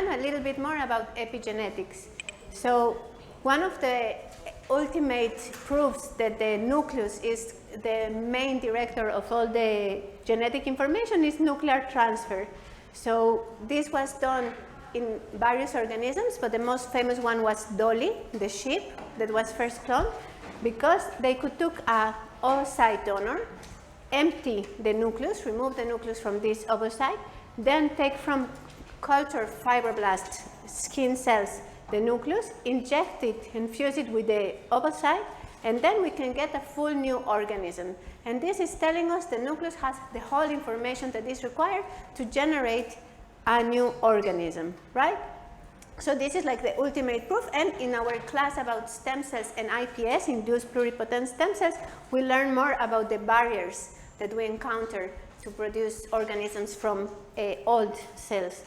and a little bit more about epigenetics. So one of the ultimate proofs that the nucleus is the main director of all the genetic information is nuclear transfer. So this was done in various organisms, but the most famous one was Dolly, the sheep, that was first cloned, because they could took a oocyte donor, empty the nucleus, remove the nucleus from this oocyte, then take from culture fibroblasts, skin cells, the nucleus, inject it, infuse it with the oocyte, and then we can get a full new organism. And this is telling us the nucleus has the whole information that is required to generate a new organism, right? So this is like the ultimate proof, and in our class about stem cells and IPS, induced pluripotent stem cells, we learn more about the barriers that we encounter to produce organisms from old cells.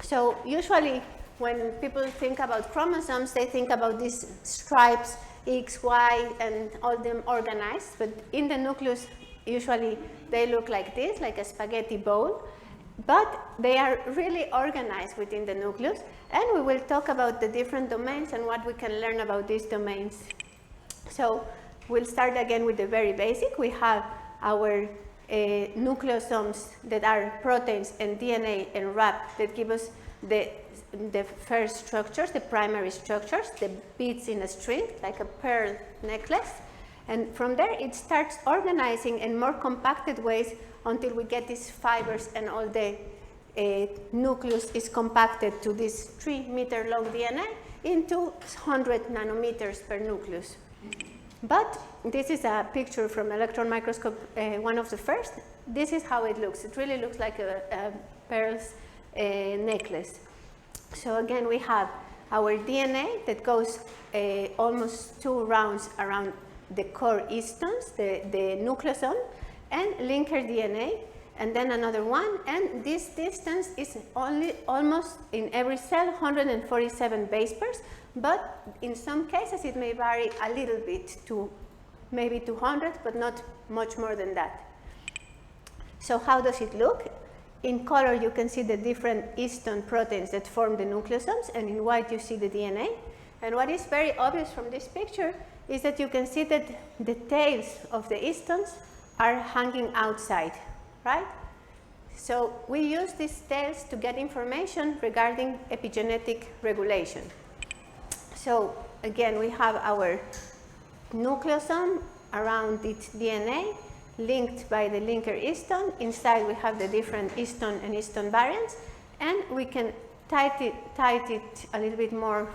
So usually when people think about chromosomes, they think about these stripes, X, Y, and all them organized, but in the nucleus, usually they look like this, like a spaghetti bowl, but they are really organized within the nucleus, and we will talk about the different domains and what we can learn about these domains. So we'll start again with the very basic. We have our nucleosomes that are proteins and DNA and RAP that give us the first structures, the primary structures, the beads in a string, like a pearl necklace. And from there, it starts organizing in more compacted ways until we get these fibers and all the nucleus is compacted to this 3-meter long DNA into 100 nanometers per nucleus. But this is a picture from electron microscope, one of the first. This is how it looks. It really looks like a pearl's necklace. So again, we have our DNA that goes almost 2 rounds around the core histones, the nucleosome, and linker DNA, and then another one. And this distance is only almost in every cell 147 base pairs, but in some cases it may vary a little bit to maybe 200, but not much more than that. So how does it look? In color, you can see the different histone proteins that form the nucleosomes, and in white, you see the DNA. And what is very obvious from this picture is that you can see that the tails of the histones are hanging outside, right? So we use these tails to get information regarding epigenetic regulation. So again, we have our nucleosome around its DNA, linked by the linker histone. Inside we have the different histone and histone variants, and we can tight it a little bit more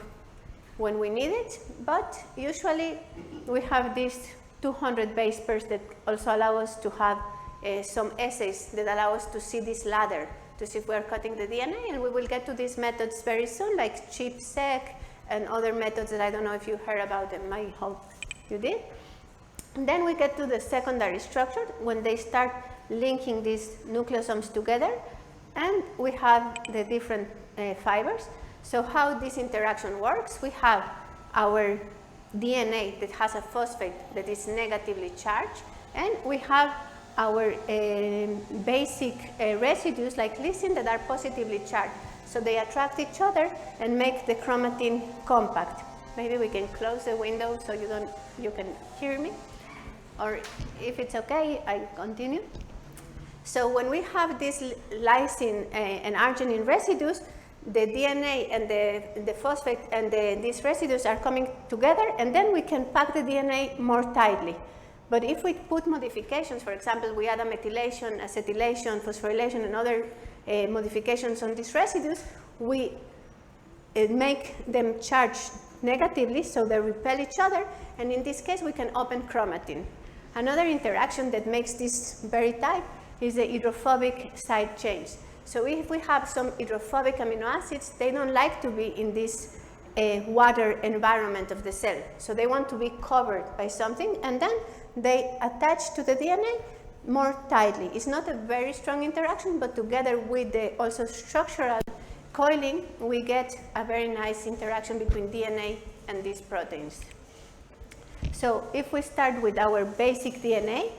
when we need it, but usually we have these 200 base pairs that also allow us to have some assays that allow us to see this ladder to see if we're cutting the DNA, and we will get to these methods very soon, like ChIP-seq and other methods that I don't know if you heard about them. I hope you did. And then we get to the secondary structure when they start linking these nucleosomes together, and we have the different fibers. So how this interaction works, we have our DNA that has a phosphate that is negatively charged, and we have our basic residues like lysine that are positively charged. So they attract each other and make the chromatin compact. Maybe we can close the window so you can hear me. Or if it's okay, I continue. So when we have these lysine and arginine residues, the DNA and the phosphate and these residues are coming together, and then we can pack the DNA more tightly. But if we put modifications, for example, we add a methylation, acetylation, phosphorylation, and other modifications on these residues, we make them charge negatively, so they repel each other, and in this case, we can open chromatin. Another interaction that makes this very tight is the hydrophobic side chains. So if we have some hydrophobic amino acids, they don't like to be in this water environment of the cell. So they want to be covered by something, and then they attach to the DNA more tightly. It's not a very strong interaction, but together with the also structural coiling, we get a very nice interaction between DNA and these proteins. So if we start with our basic DNA,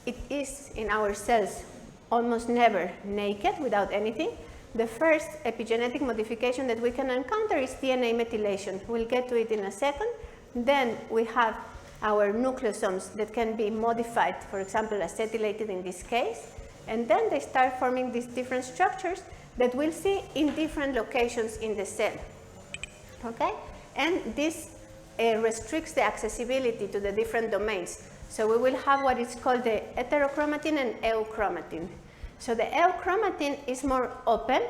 it is in our cells almost never naked without anything, The first epigenetic modification that we can encounter is DNA methylation. We'll get to it in a second. Then we have our nucleosomes that can be modified, for example, acetylated in this case. And then they start forming these different structures that we'll see in different locations in the cell. Okay? And this restricts the accessibility to the different domains. So we will have what is called the heterochromatin and L-chromatin. So the L-chromatin is more open.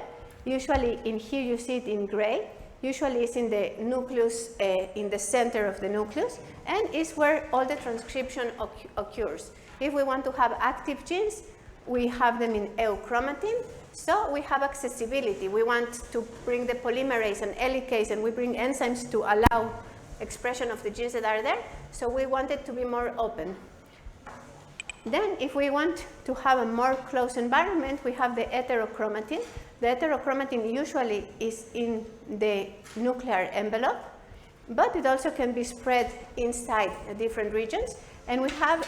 Usually in here you see it in gray. Usually it's in the nucleus, in the center of the nucleus, and is where all the transcription occurs. If we want to have active genes, we have them in L-chromatin. So we have accessibility. We want to bring the polymerase and helicase, and we bring enzymes to allow expression of the genes that are there. So we want it to be more open. Then if we want to have a more closed environment, we have the heterochromatin. The heterochromatin usually is in the nuclear envelope, but it also can be spread inside different regions. And we have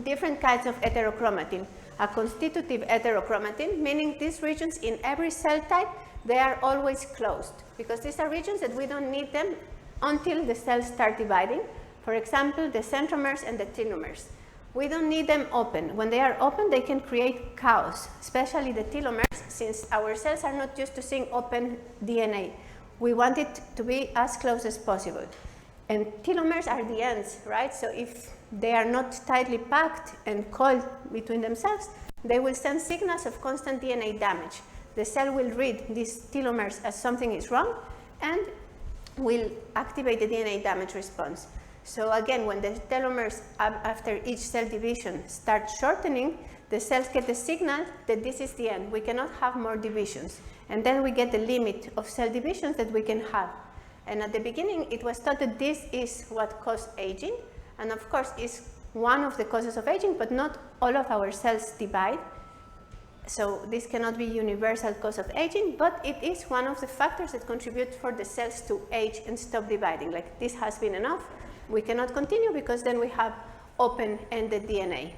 different kinds of heterochromatin. A constitutive heterochromatin, meaning these regions in every cell type, they are always closed, because these are regions that we don't need them until the cells start dividing. For example, the centromeres and the telomeres. We don't need them open. When they are open, they can create chaos, especially the telomeres, since our cells are not used to seeing open DNA. We want it to be as close as possible. And telomeres are the ends, right? So if they are not tightly packed and coiled between themselves, they will send signals of constant DNA damage. The cell will read these telomeres as something is wrong and will activate the DNA damage response. So again, when the telomeres after each cell division start shortening, the cells get the signal that this is the end. We cannot have more divisions. And then we get the limit of cell divisions that we can have. And at the beginning, it was thought that this is what caused aging. And of course, it's one of the causes of aging, but not all of our cells divide. So this cannot be universal cause of aging, but it is one of the factors that contribute for the cells to age and stop dividing. Like, this has been enough. We cannot continue because then we have open-ended DNA.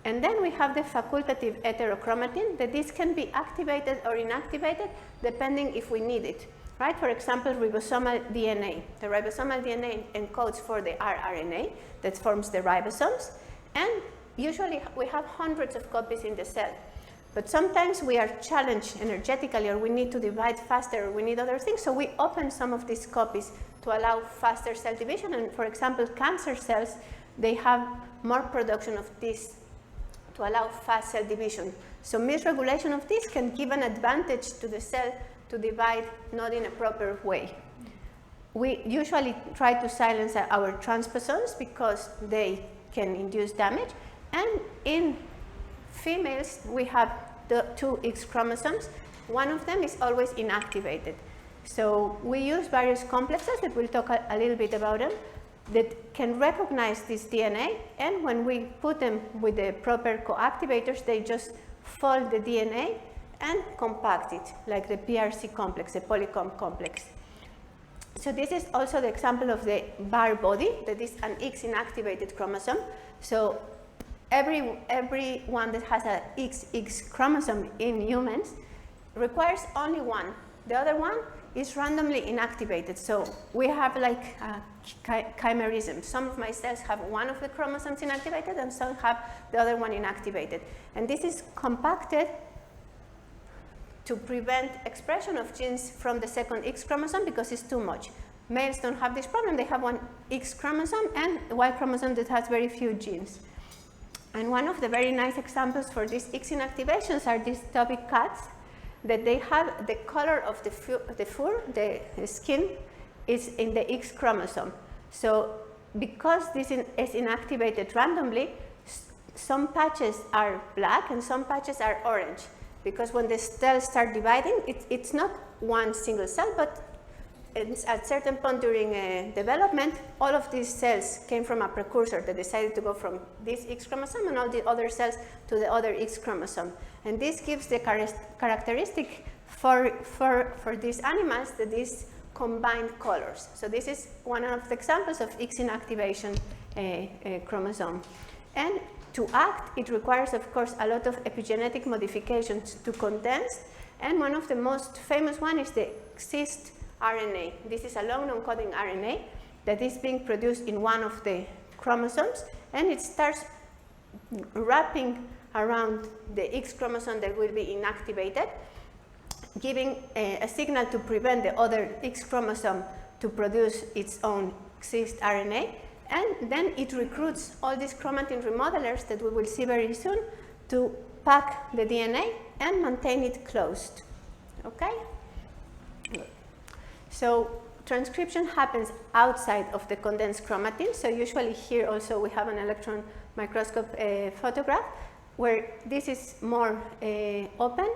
And then we have the facultative heterochromatin, that this can be activated or inactivated depending if we need it. Right? For example, ribosomal DNA. The ribosomal DNA encodes for the rRNA that forms the ribosomes, and usually we have hundreds of copies in the cell. But sometimes we are challenged energetically, or we need to divide faster, or we need other things, so we open some of these copies to allow faster cell division. And for example, cancer cells, they have more production of this to allow fast cell division. So misregulation of this can give an advantage to the cell to divide not in a proper way. We usually try to silence our transposons because they can induce damage. And in females, we have the 2 X chromosomes. One of them is always inactivated. So we use various complexes that we'll talk a little bit about them that can recognize this DNA. And when we put them with the proper coactivators, they just fold the DNA and compact it, like the PRC complex, the polycomb complex. So this is also the example of the bar body, that is an X inactivated chromosome. So every one that has a XX chromosome in humans requires only one. The other one is randomly inactivated. So we have like a chimerism. Some of my cells have one of the chromosomes inactivated, and some have the other one inactivated. And this is compacted to prevent expression of genes from the second X chromosome because it's too much. Males don't have this problem. They have one X chromosome and a Y chromosome that has very few genes. And one of the very nice examples for these X inactivations are these tabby cats, that they have the color of the fur, the skin, is in the X chromosome. So because this is inactivated randomly, some patches are black and some patches are orange. Because when the cells start dividing, it's not one single cell, but at a certain point during development, all of these cells came from a precursor that decided to go from this X chromosome and all the other cells to the other X chromosome. And this gives the characteristic for these animals, that these combined colors. So this is one of the examples of X inactivation chromosome. And to act, it requires, of course, a lot of epigenetic modifications to condense And one of the most famous one is the cis RNA. This is a long non-coding RNA that is being produced in one of the chromosomes, and it starts wrapping around the X chromosome that will be inactivated, giving a signal to prevent the other X chromosome to produce its own cis RNA, and then it recruits all these chromatin remodelers that we will see very soon to pack the DNA and maintain it closed. Okay? Good. So transcription happens outside of the condensed chromatin. So usually here also we have an electron microscope photograph where this is more open,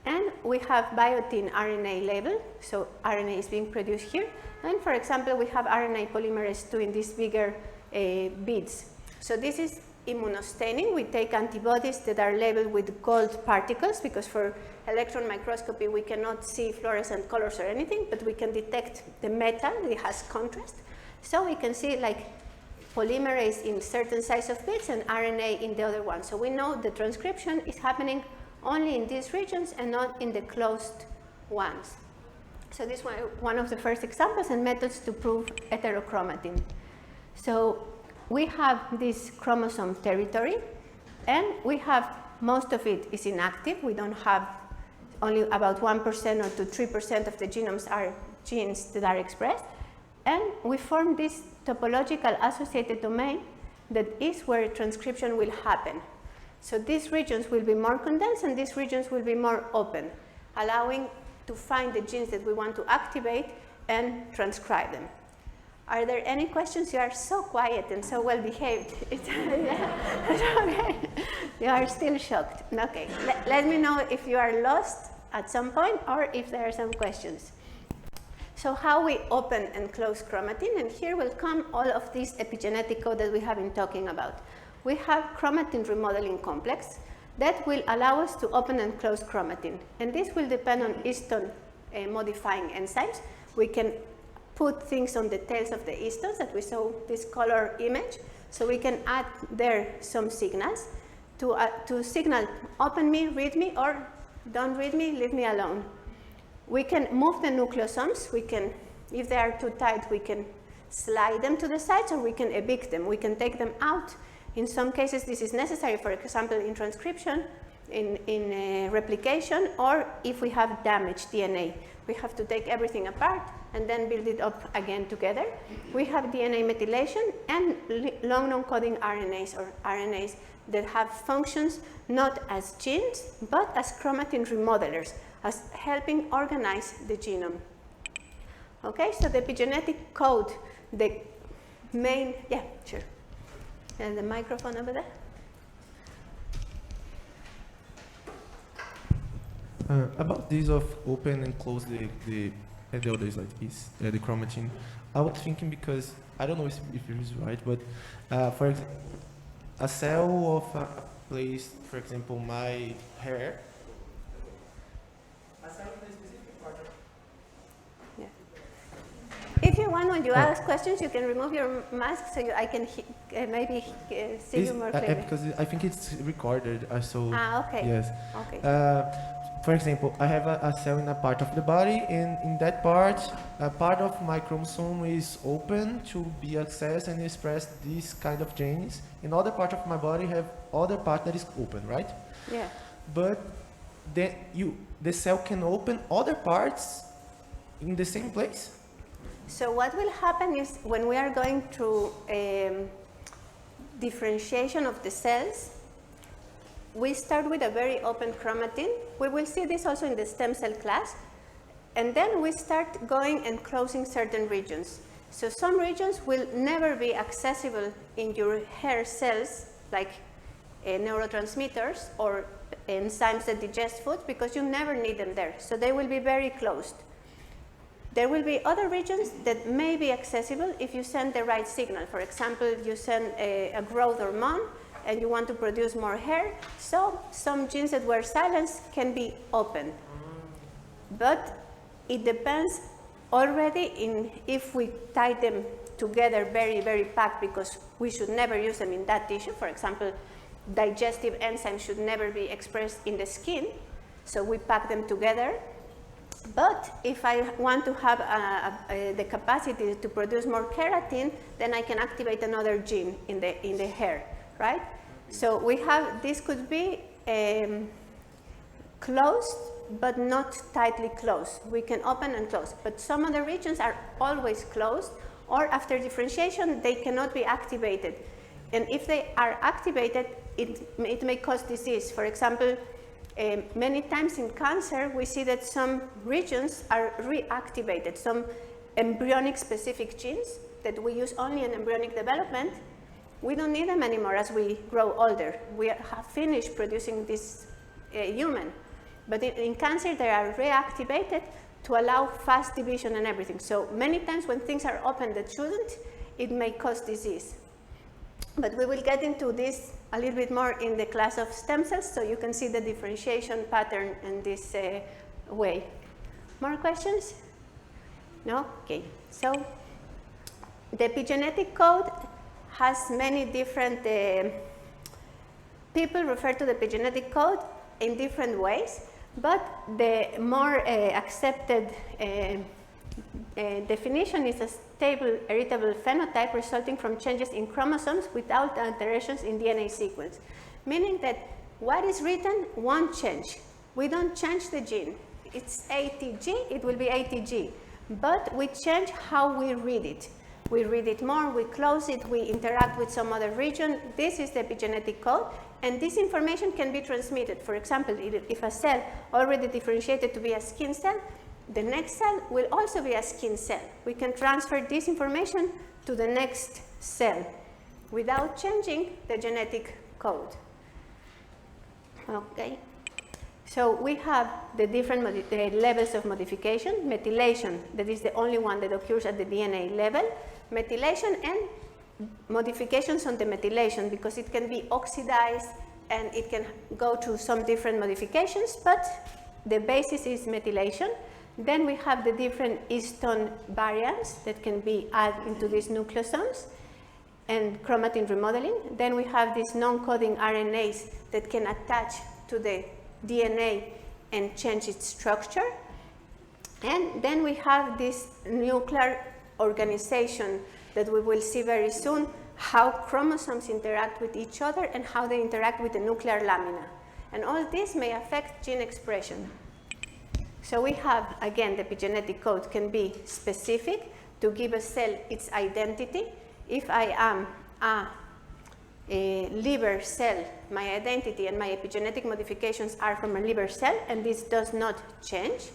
and we have biotin RNA label. So RNA is being produced here. And for example, we have RNA polymerase II in these bigger beads. So this is immunostaining. We take antibodies that are labeled with gold particles, because for electron microscopy we cannot see fluorescent colors or anything, but we can detect the metal, it has contrast. So we can see like polymerase in certain size of beads and RNA in the other one. So we know the transcription is happening only in these regions and not in the closed ones. So this was one of the first examples and methods to prove heterochromatin. So we have this chromosome territory, and we have most of it is inactive. We don't have, only about 1% or to 3% of the genomes are genes that are expressed. And we form this topological associated domain that is where transcription will happen. So these regions will be more condensed and these regions will be more open, allowing to find the genes that we want to activate and transcribe them. Are there any questions? You are so quiet and so well behaved. Okay. You are still shocked. Okay, let me know if you are lost at some point or if there are some questions. So how we open and close chromatin, and here will come all of this epigenetic code that we have been talking about. We have chromatin remodeling complex that will allow us to open and close chromatin, and this will depend on histone modifying enzymes. We can put things on the tails of the histones that we saw this color image, so we can add there some signals to signal open me, read me, or don't read me, leave me alone. We can move the nucleosomes. We can, if they are too tight, we can slide them to the sides, or we can evict them. We can take them out. In some cases, this is necessary, for example, in transcription, in replication, or if we have damaged DNA. We have to take everything apart and then build it up again together. We have DNA methylation and long non-coding RNAs, or RNAs that have functions not as genes, but as chromatin remodelers, as helping organize the genome. Okay, so the epigenetic code, the main, yeah, sure. And the microphone over there. About this of open and close the others like this, the chromatin, I was thinking, because I don't know if it is right, but for example, a cell of a place, for example, my hair. A cell in a specific part of. Yeah. If you want, when you ask questions, you can remove your mask so I can maybe see you more clearly. Because I think it's recorded, so. Ah, okay. Yes. Okay. For example, I have a cell in a part of the body, and in that part, a part of my chromosome is open to be accessed and express these kind of genes. In other part of my body have other part that is open, right? Yeah. But then the cell can open other parts in the same place. So what will happen is, when we are going through differentiation of the cells, we start with a very open chromatin. We will see this also in the stem cell class. And then we start going and closing certain regions. So some regions will never be accessible in your hair cells, like neurotransmitters or enzymes that digest food, because you never need them there. So they will be very closed. There will be other regions that may be accessible if you send the right signal. For example, you send a growth hormone, and you want to produce more hair, so some genes that were silenced can be open. But it depends already in if we tie them together very, very packed, because we should never use them in that tissue. For example, digestive enzymes should never be expressed in the skin. So we pack them together. But if I want to have the capacity to produce more keratin, then I can activate another gene in the hair, right? So we have, this could be closed, but not tightly closed. We can open and close, but some of the regions are always closed, or after differentiation, they cannot be activated. And if they are activated, it may cause disease. For example, many times in cancer, we see that some regions are reactivated. Some embryonic specific genes that we use only in embryonic development, we don't need them anymore as we grow older. We have finished producing this human. But in cancer, they are reactivated to allow fast division and everything. So many times when things are open that shouldn't, it may cause disease. But we will get into this a little bit more in the class of stem cells, so you can see the differentiation pattern in this way. More questions? No? Okay. So the epigenetic code has many different, people refer to the epigenetic code in different ways, but the more accepted definition is a stable heritable phenotype resulting from changes in chromosomes without alterations in DNA sequence, meaning that what is written won't change. We don't change the gene. It's ATG, it will be ATG, but we change how we read it. We read it more, we close it, we interact with some other region. This is the epigenetic code, and this information can be transmitted. For example, if a cell already differentiated to be a skin cell, the next cell will also be a skin cell. We can transfer this information to the next cell without changing the genetic code. Okay. So we have the different levels of modification. Methylation, that is the only one that occurs at the DNA level. Methylation and modifications on the methylation, because it can be oxidized and it can go through some different modifications, but the basis is methylation. Then we have the different histone variants that can be added into these nucleosomes and chromatin remodeling. Then we have these non-coding RNAs that can attach to the DNA and change its structure. And then we have this nuclear organization that we will see very soon, how chromosomes interact with each other and how they interact with the nuclear lamina. And all this may affect gene expression. So we have, again, the epigenetic code can be specific to give a cell its identity. If I am a liver cell, my identity and my epigenetic modifications are from a liver cell, and this does not change,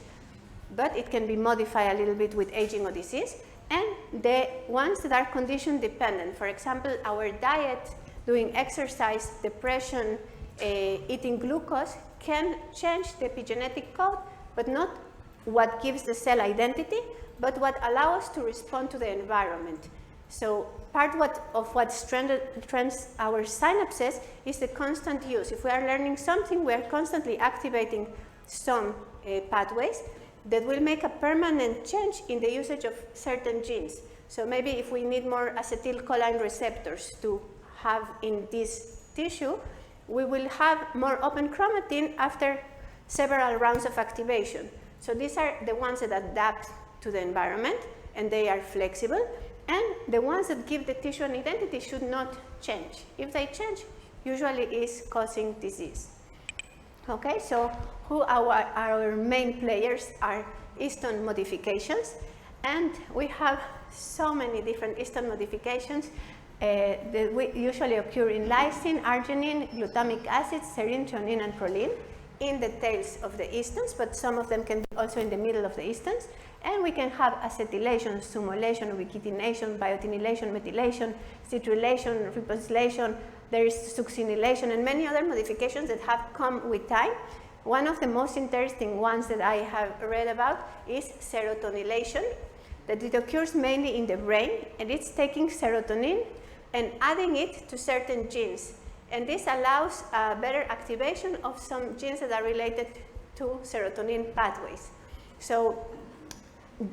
but it can be modified a little bit with aging or disease. And the ones that are condition dependent, for example, our diet, doing exercise, depression, eating glucose, can change the epigenetic code, but not what gives the cell identity, but what allows us to respond to the environment. So part of what strengthens our synapses is the constant use. If we are learning something, we are constantly activating some pathways that will make a permanent change in the usage of certain genes. So maybe if we need more acetylcholine receptors to have in this tissue, we will have more open chromatin after several rounds of activation. So these are the ones that adapt to the environment, and they are flexible. And the ones that give the tissue an identity should not change. If they change, usually is causing disease. Okay, so who our main players are histone modifications. And we have so many different histone modifications that usually occur in lysine, arginine, glutamic acid, serine, threonine, and proline in the tails of the histones, but some of them can be also in the middle of the histones. And we can have acetylation, sumolation, ubiquitination, biotinylation, methylation, citrilation, ribosylation. There is succinylation and many other modifications that have come with time. One of the most interesting ones that I have read about is serotonylation, that it occurs mainly in the brain, and it's taking serotonin and adding it to certain genes. And this allows better activation of some genes that are related to serotonin pathways. So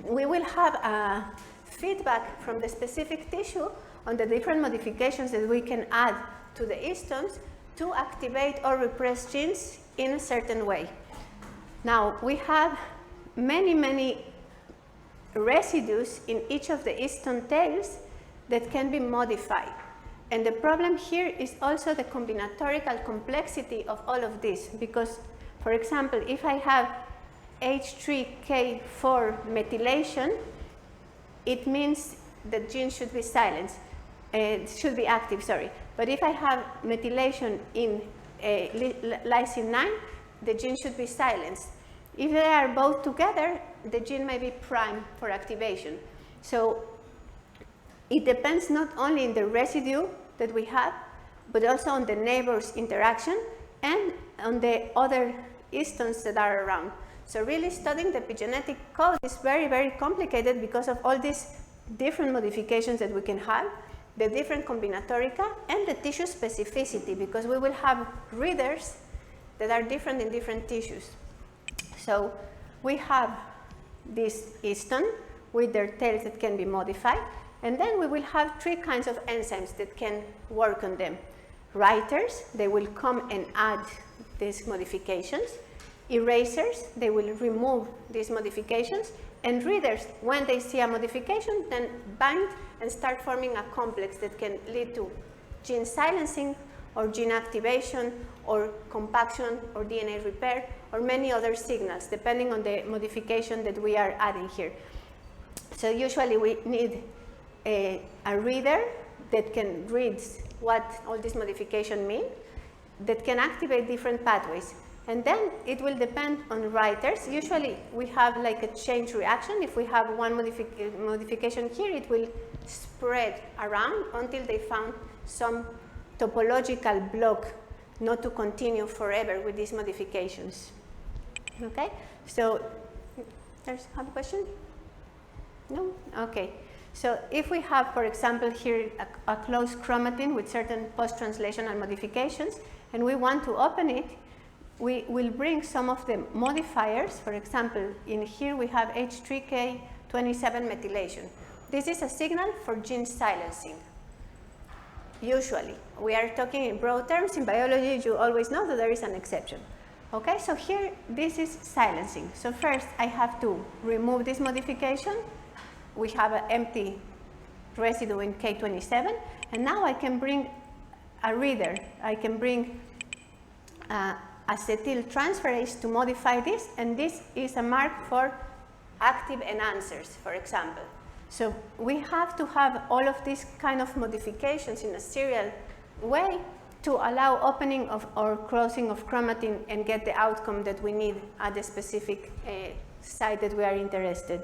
we will have feedback from the specific tissue on the different modifications that we can add to the histones to activate or repress genes in a certain way. Now, we have many residues in each of the histone tails that can be modified. And the problem here is also the combinatorial complexity of all of this, because, for example, if I have H3K4 methylation, it means the gene should be silenced, should be active, sorry. But if I have methylation in lysine 9, the gene should be silenced. If they are both together, the gene may be primed for activation. So it depends not only on the residue that we have, but also on the neighbors' interaction and on the other histones that are around. So really studying the epigenetic code is very complicated because of all these different modifications that we can have, the different combinatorica, and the tissue specificity, because we will have readers that are different in different tissues. So we have this histone with their tails that can be modified, and then we will have three kinds of enzymes that can work on them. Writers, they will come and add these modifications. Erasers, they will remove these modifications. And readers, when they see a modification, then bind and start forming a complex that can lead to gene silencing or gene activation or compaction or DNA repair or many other signals, depending on the modification that we are adding here. So usually we need a reader that can read what all these modifications mean, that can activate different pathways. And then it will depend on writers. Usually we have like a change reaction. If we have one modification here, it will spread around until they found some topological block not to continue forever with these modifications. Okay, so there's a question? No? Okay. So if we have, for example, here a closed chromatin with certain post-translational modifications, and we want to open it, we will bring some of the modifiers. For example, in here we have H3K27 methylation. This is a signal for gene silencing. Usually, we are talking in broad terms. In biology, you always know that there is an exception. Okay, so here, this is silencing. So first, I have to remove this modification. We have an empty residue in K27, and now I can bring a reader. I can bring acetyltransferase to modify this, and this is a mark for active enhancers, for example. So we have to have all of these kind of modifications in a serial way to allow opening of or closing of chromatin and get the outcome that we need at the specific site that we are interested.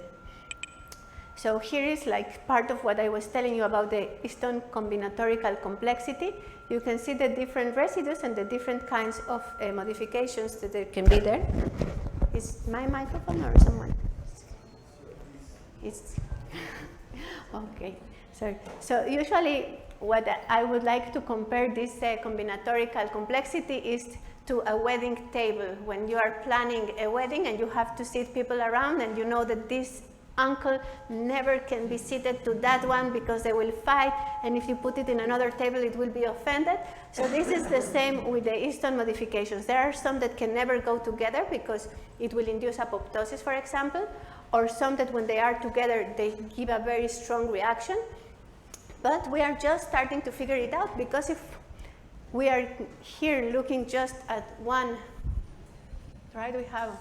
So here is like part of what I was telling you about the histone combinatorial complexity. You can see the different residues and the different kinds of modifications that there can be there. Is my microphone or someone? It's okay. Sorry. So usually what I would like to compare this combinatorial complexity is to a wedding table. When you are planning a wedding and you have to sit people around and you know that this uncle never can be seated to that one because they will fight, and if you put it in another table it will be offended. So this is the same with the histone modifications. There are some that can never go together because it will induce apoptosis, for example, or some that when they are together they give a very strong reaction. But we are just starting to figure it out, because if we are here looking just at one, right, we have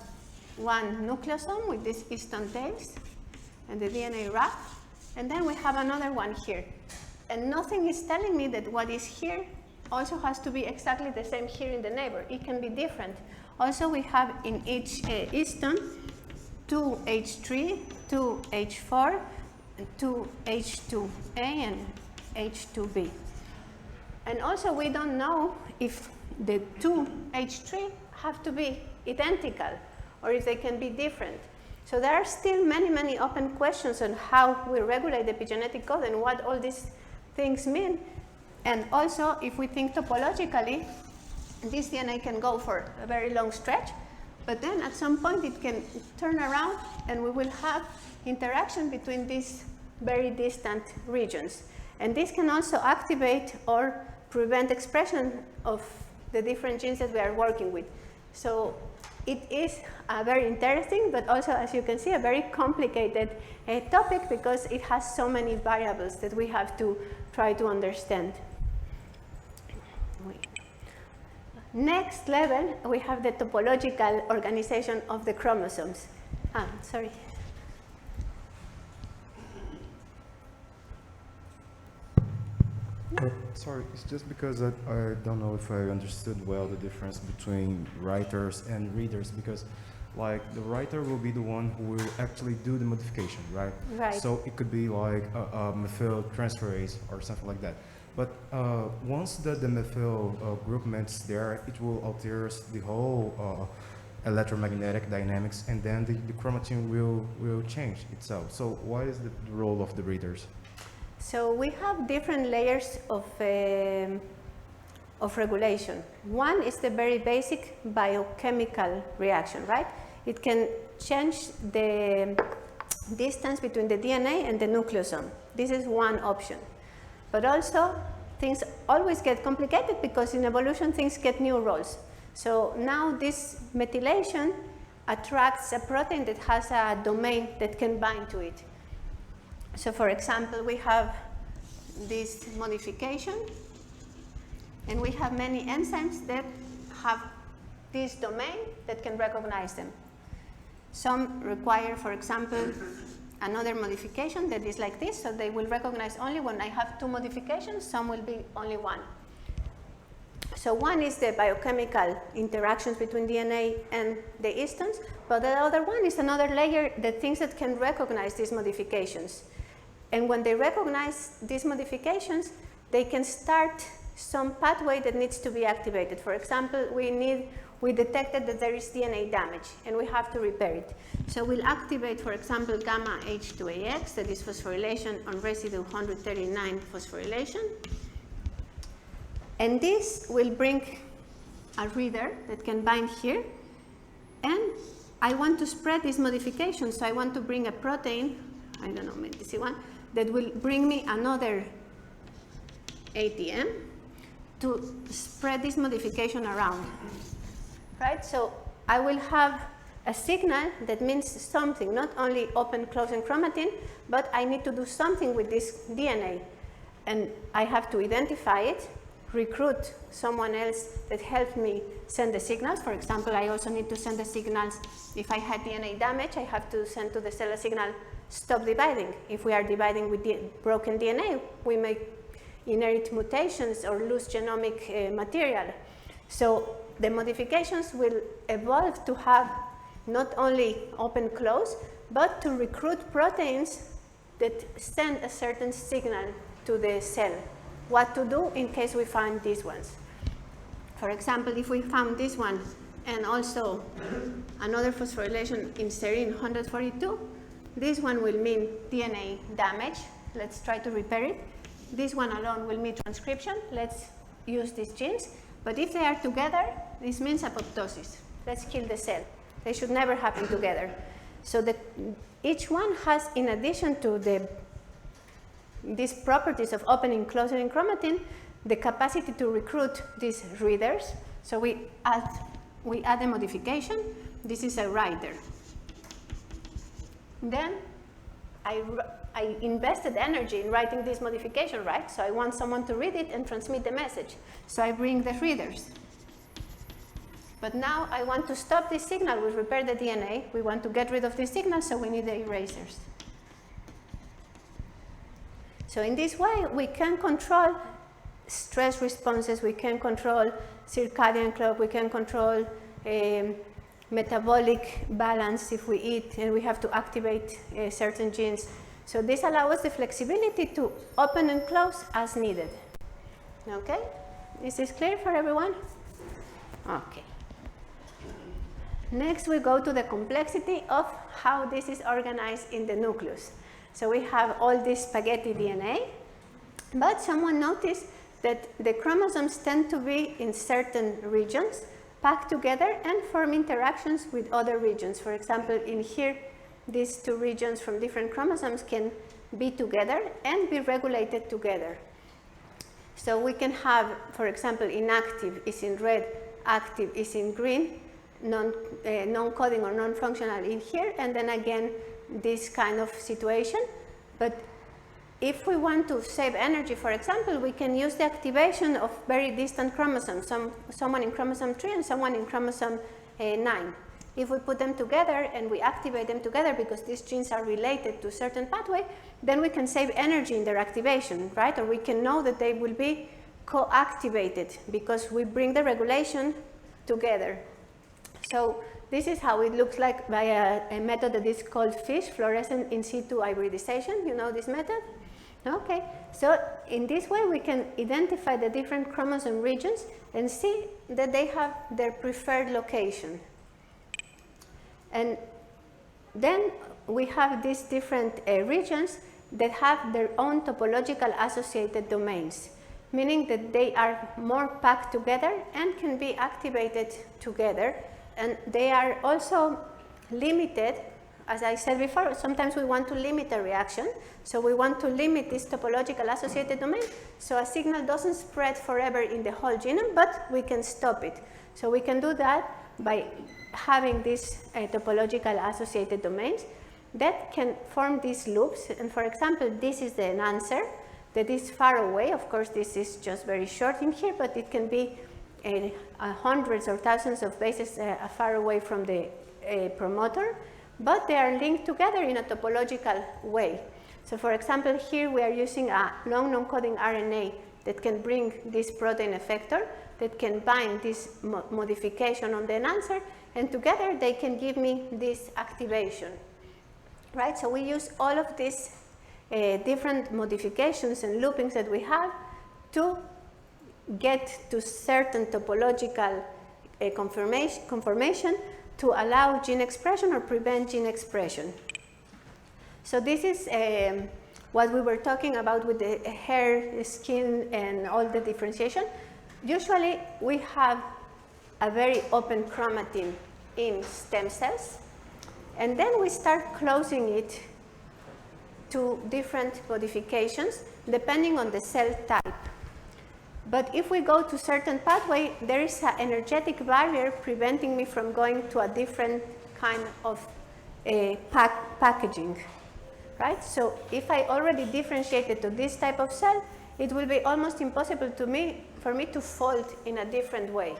one nucleosome with these histone tails and the DNA wrap, and then we have another one here. And nothing is telling me that what is here also has to be exactly the same here in the neighbor. It can be different. Also, we have in each histone 2 H3, 2 H4, 2 H2A, and H2B. And also, we don't know if the 2 H3 have to be identical or if they can be different. So there are still many open questions on how we regulate the epigenetic code and what all these things mean. And also, if we think topologically, this DNA can go for a very long stretch, but then at some point it can turn around and we will have interaction between these very distant regions. And this can also activate or prevent expression of the different genes that we are working with. So it is very interesting, but also, as you can see, a very complicated topic because it has so many variables that we have to try to understand. Next level, we have the topological organization of the chromosomes. Sorry. Sorry, it's just because I don't know if I understood well the difference between writers and readers, because like the writer will be the one who will actually do the modification, right? Right. So it could be like a methyl transferase or something like that. But once the methyl groupment's there, it will alter the whole electromagnetic dynamics, and then the chromatin will change itself. So what is the role of the readers? So we have different layers of regulation. One is the very basic biochemical reaction, right? It can change the distance between the DNA and the nucleosome. This is one option. But also, things always get complicated because in evolution, things get new roles. So now this methylation attracts a protein that has a domain that can bind to it. So for example, we have this modification, and we have many enzymes that have this domain that can recognize them. Some require, for example, another modification that is like this, so they will recognize only when I have two modifications, some will be only one. So one is the biochemical interactions between DNA and the histones, but the other one is another layer, the things that can recognize these modifications. And when they recognize these modifications, they can start some pathway that needs to be activated. For example, we detected that there is DNA damage, and we have to repair it. So we'll activate, for example, gamma H2AX, that is phosphorylation on residue 139 phosphorylation. And this will bring a reader that can bind here. And I want to spread this modification, so I want to bring a protein, I don't know, maybe this one, that will bring me another ATM to spread this modification around. Right? So I will have a signal that means something, not only open, closing chromatin, but I need to do something with this DNA. And I have to identify it, recruit someone else that helps me send the signals. For example, I also need to send the signals. If I had DNA damage, I have to send to the cell a signal, stop dividing. If we are dividing with broken DNA, we may inherit mutations or lose genomic material. So the modifications will evolve to have not only open, close, but to recruit proteins that send a certain signal to the cell. What to do in case we find these ones. For example, if we found this one and also another phosphorylation in serine 142, this one will mean DNA damage. Let's try to repair it. This one alone will mean transcription. Let's use these genes. But if they are together, this means apoptosis. Let's kill the cell. They should never happen together. So each one has, in addition to these properties of opening, closing chromatin, the capacity to recruit these readers. So we add a modification. This is a writer. Then I invested energy in writing this modification, right? So I want someone to read it and transmit the message. So I bring the readers. But now I want to stop this signal. We repair the DNA. We want to get rid of this signal, so we need the erasers. So in this way, we can control stress responses. We can control circadian clock. We can control metabolic balance if we eat and we have to activate certain genes. So this allows us the flexibility to open and close as needed. Okay? Is this clear for everyone? Okay. Next, we go to the complexity of how this is organized in the nucleus. So we have all this spaghetti DNA, but someone noticed that the chromosomes tend to be in certain regions, packed together and form interactions with other regions. For example, in here, these two regions from different chromosomes can be together and be regulated together. So we can have, for example, inactive is in red, active is in green. non-coding or non-functional in here, and then again this kind of situation. But if we want to save energy, for example, we can use the activation of very distant chromosomes, someone in chromosome 3 and someone in chromosome 9. If we put them together and we activate them together because these genes are related to a certain pathway, then we can save energy in their activation, right? Or we can know that they will be co-activated because we bring the regulation together. So this is how it looks like by a method that is called FISH, fluorescent in situ hybridization. You know this method? Okay, so in this way we can identify the different chromosome regions and see that they have their preferred location. And then we have these different regions that have their own topological associated domains, meaning that they are more packed together and can be activated together. And they are also limited, as I said before, sometimes we want to limit a reaction. So we want to limit this topological associated domain so a signal doesn't spread forever in the whole genome, but we can stop it. So we can do that by having these topological associated domains that can form these loops. And for example, this is the enhancer that is far away. Of course, this is just very short in here, but it can be hundreds or thousands of bases far away from the promoter, but they are linked together in a topological way. So for example, here we are using a long non-coding RNA that can bring this protein effector that can bind this modification on the enhancer, and together they can give me this activation, right? So we use all of these different modifications and loopings that we have to get to certain topological conformation to allow gene expression or prevent gene expression. So this is what we were talking about with the hair, skin, and all the differentiation. Usually we have a very open chromatin in stem cells, and then we start closing it to different modifications depending on the cell type. But if we go to certain pathway, there is an energetic barrier preventing me from going to a different kind of packaging, right? So if I already differentiated to this type of cell, it will be almost impossible for me to fold in a different way.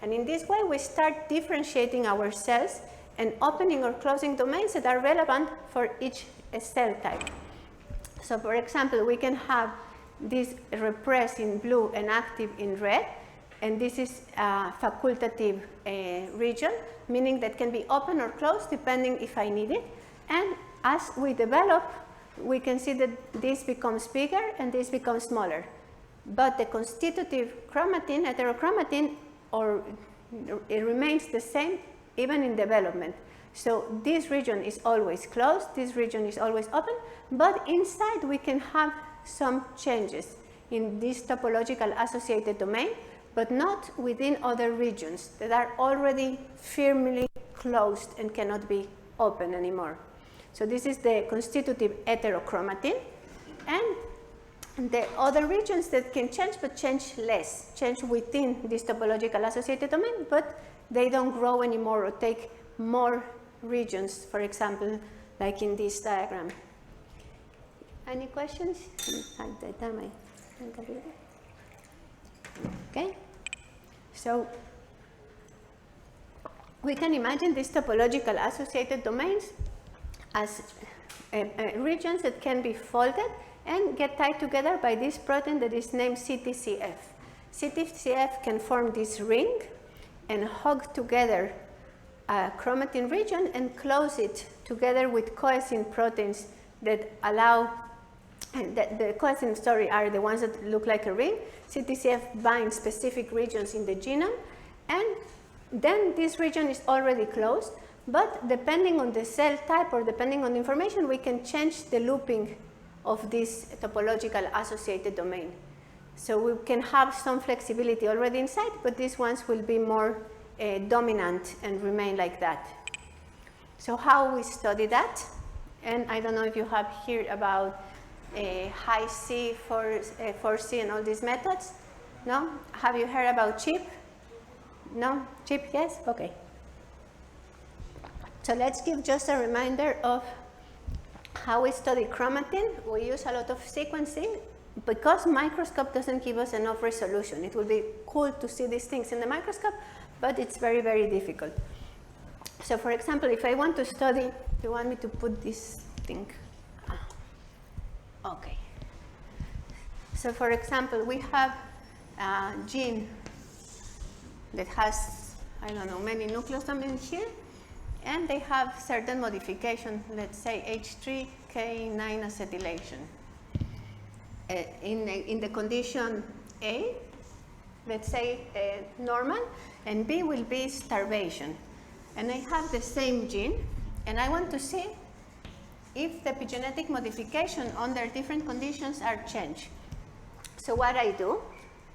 And in this way, we start differentiating our cells and opening or closing domains that are relevant for each cell type. So for example, we can have this repressed in blue and active in red, and this is a facultative region, meaning that can be open or closed depending if I need it. And as we develop, we can see that this becomes bigger and this becomes smaller. But the constitutive chromatin, heterochromatin, it remains the same even in development. So this region is always closed, this region is always open, but inside we can have some changes in this topological associated domain, but not within other regions that are already firmly closed and cannot be open anymore. So this is the constitutive heterochromatin, and the other regions that can change, but change less, change within this topological associated domain, but they don't grow anymore or take more regions, for example, like in this diagram. Any questions? Okay, so we can imagine these topological associated domains as regions that can be folded and get tied together by this protein that is named CTCF. CTCF can form this ring and hug together a chromatin region and close it together with coenzyme proteins that allow, the coenzymes, are the ones that look like a ring. CTCF binds specific regions in the genome, and then this region is already closed, but depending on the cell type or depending on the information, we can change the looping of this topological associated domain. So we can have some flexibility already inside, but these ones will be more dominant and remain like that. So how we study that? And I don't know if you have heard about high C, 4C, and all these methods. No? Have you heard about CHIP? No? CHIP, yes? Okay. So let's give just a reminder of how we study chromatin. We use a lot of sequencing because microscope doesn't give us enough resolution. It would be cool to see these things in the microscope, but it's very, very difficult. So for example, if I want to study, if you want me to put this thing, okay. So for example, we have a gene that has, I don't know, many nucleosomes in here, and they have certain modification, let's say H3K9 acetylation. In the condition A, let's say normal, and B will be starvation. And I have the same gene, and I want to see if the epigenetic modification under different conditions are changed. So what I do,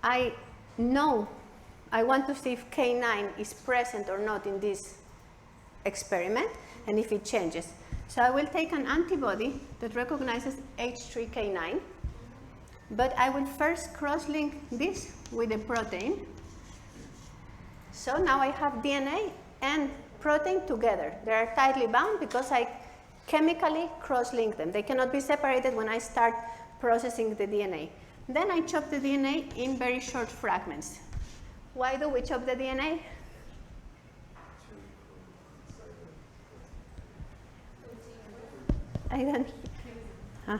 I know I want to see if K9 is present or not in this experiment, and if it changes. So I will take an antibody that recognizes H3K9, but I will first cross-link this with a protein. So now I have DNA and protein together. They are tightly bound because I chemically cross-link them. They cannot be separated when I start processing the DNA. Then I chop the DNA in very short fragments. Why do we chop the DNA? I don't. Huh?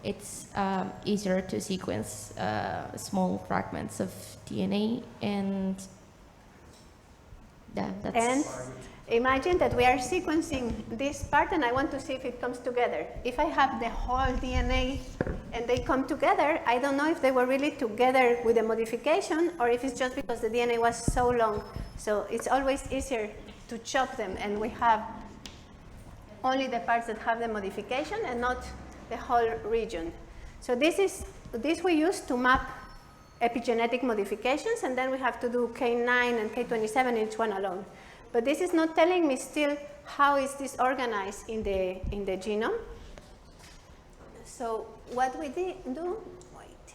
It's easier to sequence small fragments of DNA, and that's. And imagine that we are sequencing this part, and I want to see if it comes together. If I have the whole DNA and they come together, I don't know if they were really together with the modification or if it's just because the DNA was so long. So it's always easier to chop them, and we have only the parts that have the modification and not the whole region. So this we use to map epigenetic modifications, and then we have to do K9 and K27, each one alone. But this is not telling me still how is this organized in the genome. So what we do, wait.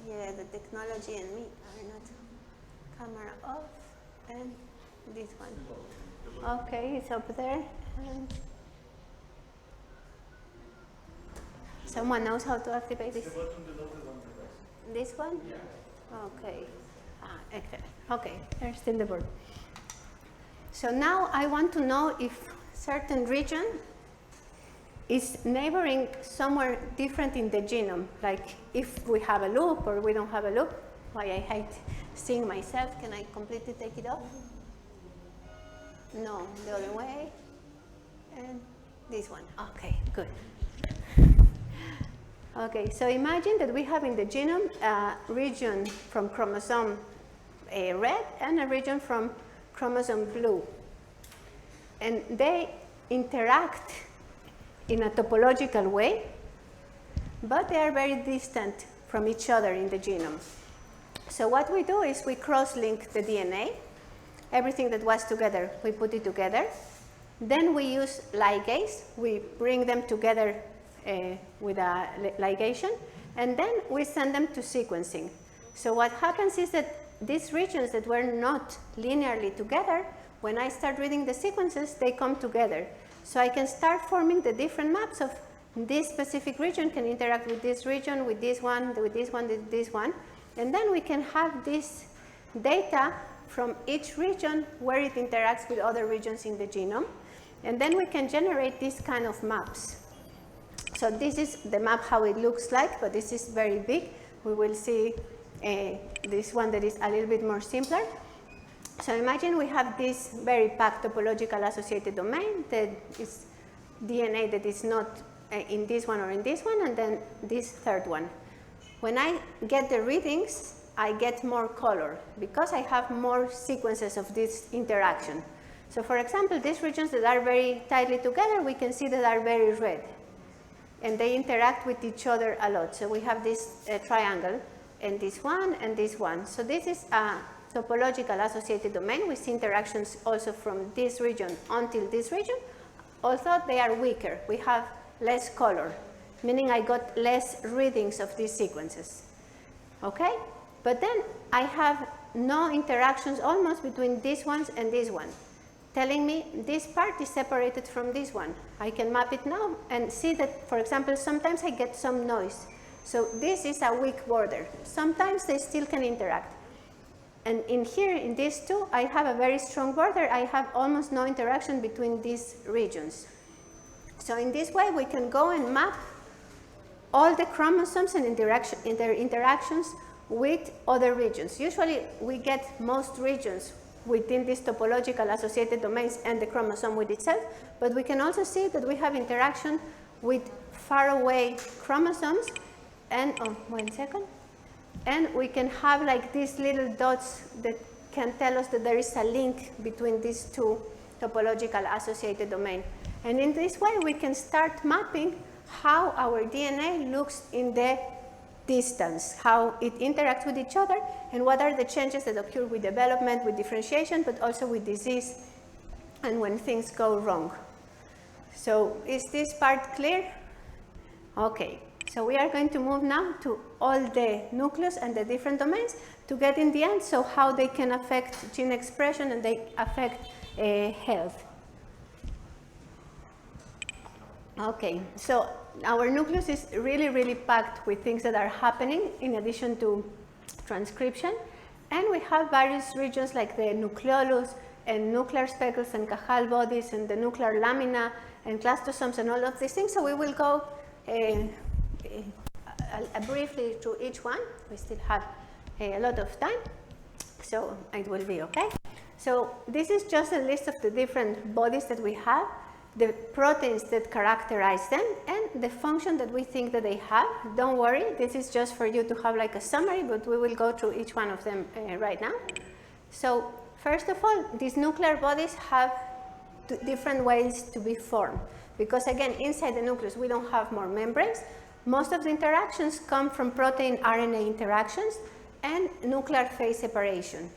Yeah, the technology and me are not camera off, and this one. Okay, it's up there. And someone knows how to activate this? This one? Yeah. Okay. Excellent. Okay, there's still the board. So now I want to know if certain region is neighboring somewhere different in the genome, like if we have a loop or we don't have a loop. Why I hate seeing myself. Can I completely take it off? No, the other way. And this one. Okay, good. Okay, so imagine that we have in the genome a region from chromosome red and a region from chromosome blue. And they interact in a topological way, but they are very distant from each other in the genome. So what we do is we cross-link the DNA. Everything that was together, we put it together. Then we use ligase. We bring them together with a ligation, and then we send them to sequencing. So what happens is that these regions that were not linearly together, when I start reading the sequences, they come together. So I can start forming the different maps of this specific region can interact with this region, with this one, with this one, with this one. And then we can have this data from each region where it interacts with other regions in the genome. And then we can generate these kind of maps. So this is the map how it looks like, but this is very big. We will see this one that is a little bit more simpler. So imagine we have this very packed topological associated domain that is DNA that is not in this one or in this one, and then this third one. When I get the readings, I get more color because I have more sequences of this interaction. So for example, these regions that are very tightly together, we can see that are very red. And they interact with each other a lot. So we have this triangle, and this one, and this one. So this is a topological associated domain. We see interactions also from this region until this region, although they are weaker. We have less color, meaning I got less readings of these sequences. Okay? But then I have no interactions almost between these ones and this one, telling me this part is separated from this one. I can map it now and see that, for example, sometimes I get some noise. So this is a weak border. Sometimes they still can interact. And in here, in these two, I have a very strong border. I have almost no interaction between these regions. So in this way, we can go and map all the chromosomes and their interactions with other regions. Usually, we get most regions within these topological associated domains and the chromosome with itself, but we can also see that we have interaction with faraway chromosomes, and, oh, 1 second, and we can have like these little dots that can tell us that there is a link between these two topological associated domains. And in this way, we can start mapping how our DNA looks in the distance, how it interacts with each other, and what are the changes that occur with development, with differentiation, but also with disease, and when things go wrong. So is this part clear? Okay, so we are going to move now to all the nucleus and the different domains to get in the end, so how they can affect gene expression and they affect health. Okay, so our nucleus is really, really packed with things that are happening in addition to transcription. And we have various regions like the nucleolus and nuclear speckles and Cajal bodies and the nuclear lamina and clastosomes and all of these things. So we will go briefly through each one. We still have a lot of time, so it will be okay. So this is just a list of the different bodies that we have, the proteins that characterize them, and the function that we think that they have. Don't worry, this is just for you to have like a summary, but we will go through each one of them right now. So first of all, these nuclear bodies have different ways to be formed, because again, inside the nucleus we don't have more membranes. Most of the interactions come from protein RNA interactions and nuclear phase separation.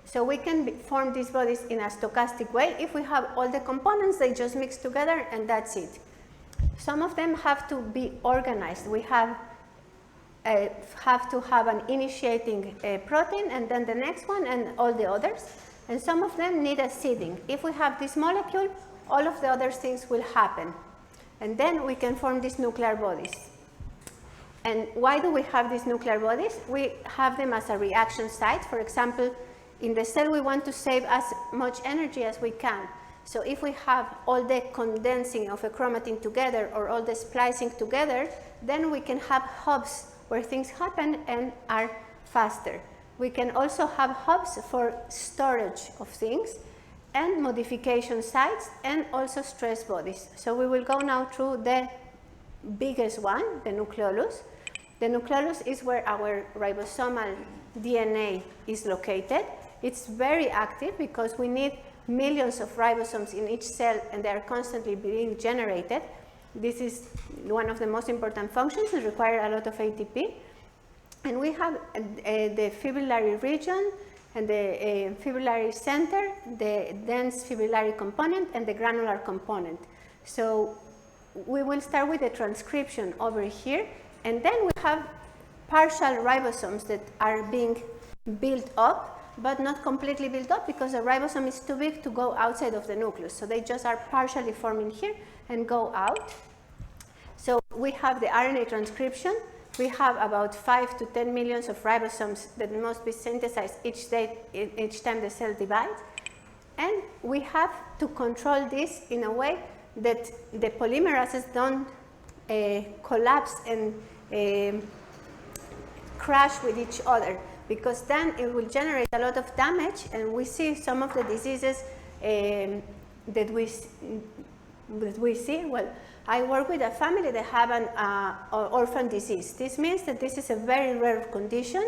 So we can form these bodies in a stochastic way. If we have all the components, they just mix together and that's it. Some of them have to be organized. We have to have an initiating protein and then the next one and all the others. And some of them need a seeding. If we have this molecule, all of the other things will happen. And then we can form these nuclear bodies. And why do we have these nuclear bodies? We have them as a reaction site. For example, in the cell, we want to save as much energy as we can. So if we have all the condensing of a chromatin together or all the splicing together, then we can have hubs where things happen and are faster. We can also have hubs for storage of things and modification sites and also stress bodies. So we will go now through the biggest one, the nucleolus. The nucleolus is where our ribosomal DNA is located. It's very active because we need millions of ribosomes in each cell and they are constantly being generated. This is one of the most important functions. It requires a lot of ATP. And we have the fibrillary region and the fibrillary center, the dense fibrillary component, and the granular component. So we will start with the transcription over here, and then we have partial ribosomes that are being built up, but not completely built up because the ribosome is too big to go outside of the nucleus. So they just are partially forming here and go out. So we have the RNA transcription. We have about 5 to 10 millions of ribosomes that must be synthesized each time the cell divides. And we have to control this in a way that the polymerases don't collapse and crash with each other, because then it will generate a lot of damage, and we see some of the diseases that we see. Well, I work with a family that have an orphan disease. This means that this is a very rare condition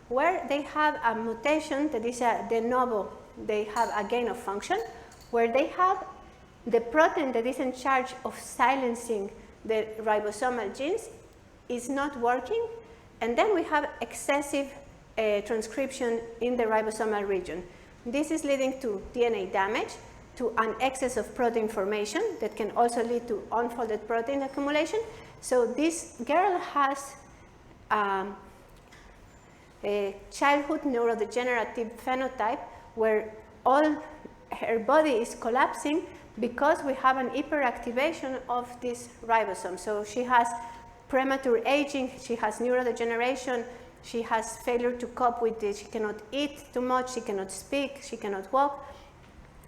where they have a mutation that is a de novo. They have a gain of function where they have the protein that is in charge of silencing the ribosomal genes is not working, and then we have excessive transcription in the ribosomal region. This is leading to DNA damage, to an excess of protein formation that can also lead to unfolded protein accumulation. So this girl has a childhood neurodegenerative phenotype where all her body is collapsing because we have an hyperactivation of this ribosome. So she has premature aging, she has neurodegeneration, she has failure to cope with it, she cannot eat too much, she cannot speak, she cannot walk.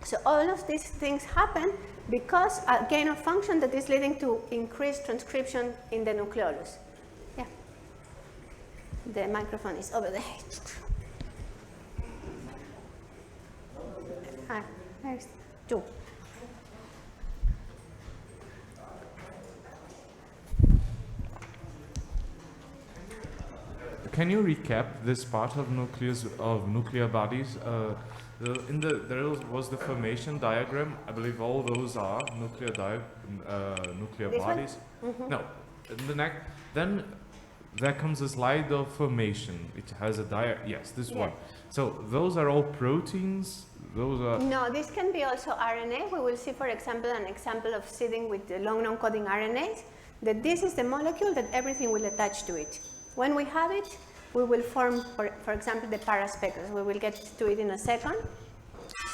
So all of these things happen because a gain of function that is leading to increased transcription in the nucleolus. Yeah. The microphone is over there. There's two. Can you recap this part of nuclear bodies? There was the formation diagram. I believe all those are nuclear This bodies. Mm-hmm. No, then there comes a slide of formation. It has a yes, this one. So those are all proteins. Those are No, this can be also RNA. We will see, for example, an example of seeding with the long non-coding RNAs. That this is the molecule that everything will attach to it. When we have it, we will form, for example, the paraspeckles. We will get to it in a second.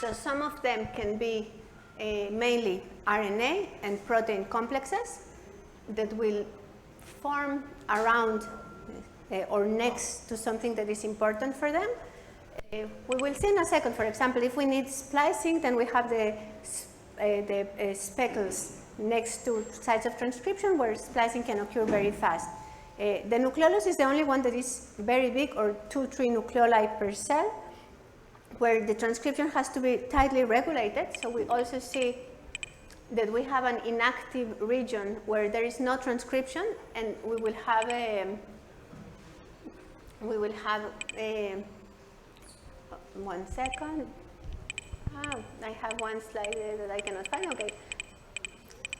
So some of them can be mainly RNA and protein complexes that will form around or next to something that is important for them. We will see in a second, for example, if we need splicing, then we have the speckles next to sites of transcription where splicing can occur very fast. The nucleolus is the only one that is very big, or 2-3 nucleoli per cell, where the transcription has to be tightly regulated. So we also see that we have an inactive region where there is no transcription, and we will have one second. I have one slide that I cannot find. Okay,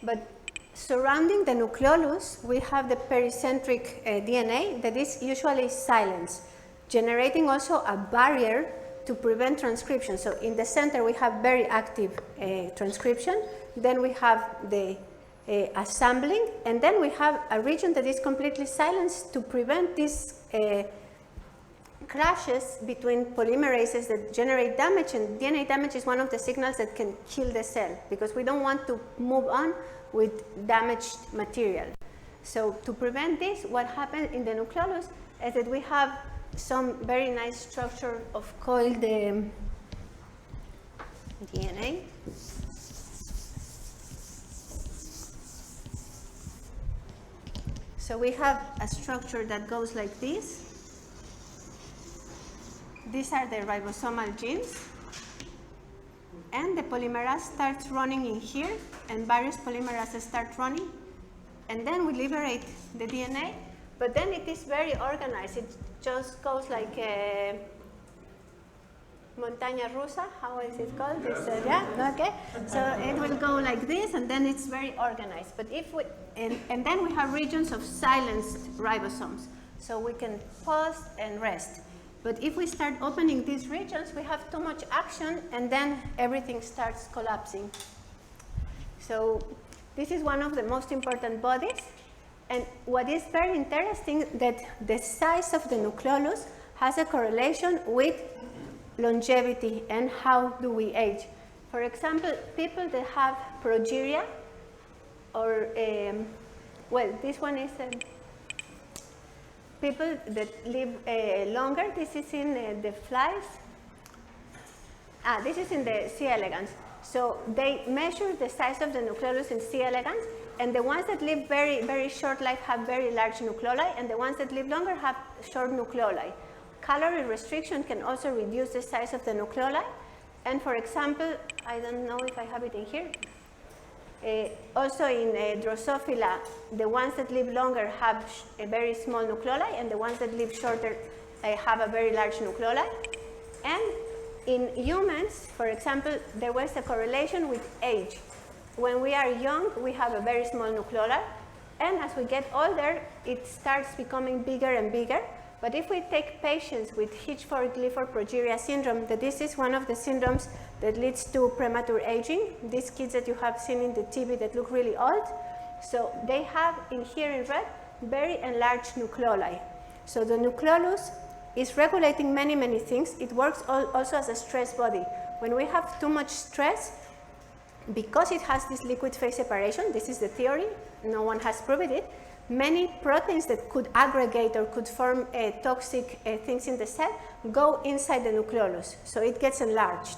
but surrounding the nucleolus, we have the pericentric DNA that is usually silenced, generating also a barrier to prevent transcription. So in the center, we have very active transcription. Then we have the assembling, and then we have a region that is completely silenced to prevent these crashes between polymerases that generate damage, and DNA damage is one of the signals that can kill the cell because we don't want to move on with damaged material. So to prevent this, what happens in the nucleolus is that we have some very nice structure of coiled DNA. So we have a structure that goes like this. These are the ribosomal genes. And the polymerase starts running in here, and various polymerases start running. And then we liberate the DNA, but then it is very organized. It just goes like a montaña rusa, how is it called? Yeah, okay. So it will go like this, and then it's very organized. But if we, and then we have regions of silenced ribosomes, so we can pause and rest. But if we start opening these regions, we have too much action, and then everything starts collapsing. So this is one of the most important bodies. And what is very interesting, that the size of the nucleolus has a correlation with longevity and how do we age. For example, people that have progeria, or, well, this one is people that live longer. This is in the flies. This is in the C. elegans. So they measure the size of the nucleolus in C. elegans, and the ones that live very, very short life have very large nucleoli, and the ones that live longer have short nucleoli. Calorie restriction can also reduce the size of the nucleoli. And for example, I don't know if I have it in here. Also in Drosophila, the ones that live longer have a very small nucleoli, and the ones that live shorter have a very large nucleoli. And in humans, for example, there was a correlation with age. When we are young, we have a very small nucleoli, and as we get older, it starts becoming bigger and bigger. But if we take patients with Hitchcock-Clifford progeria syndrome, that this is one of the syndromes that leads to premature aging. These kids that you have seen in the TV that look really old, so they have in here in red very enlarged nucleoli. So the nucleolus is regulating many, many things. It works also as a stress body. When we have too much stress, because it has this liquid phase separation, this is the theory, no one has proved it, many proteins that could aggregate or could form toxic things in the cell go inside the nucleolus, so it gets enlarged.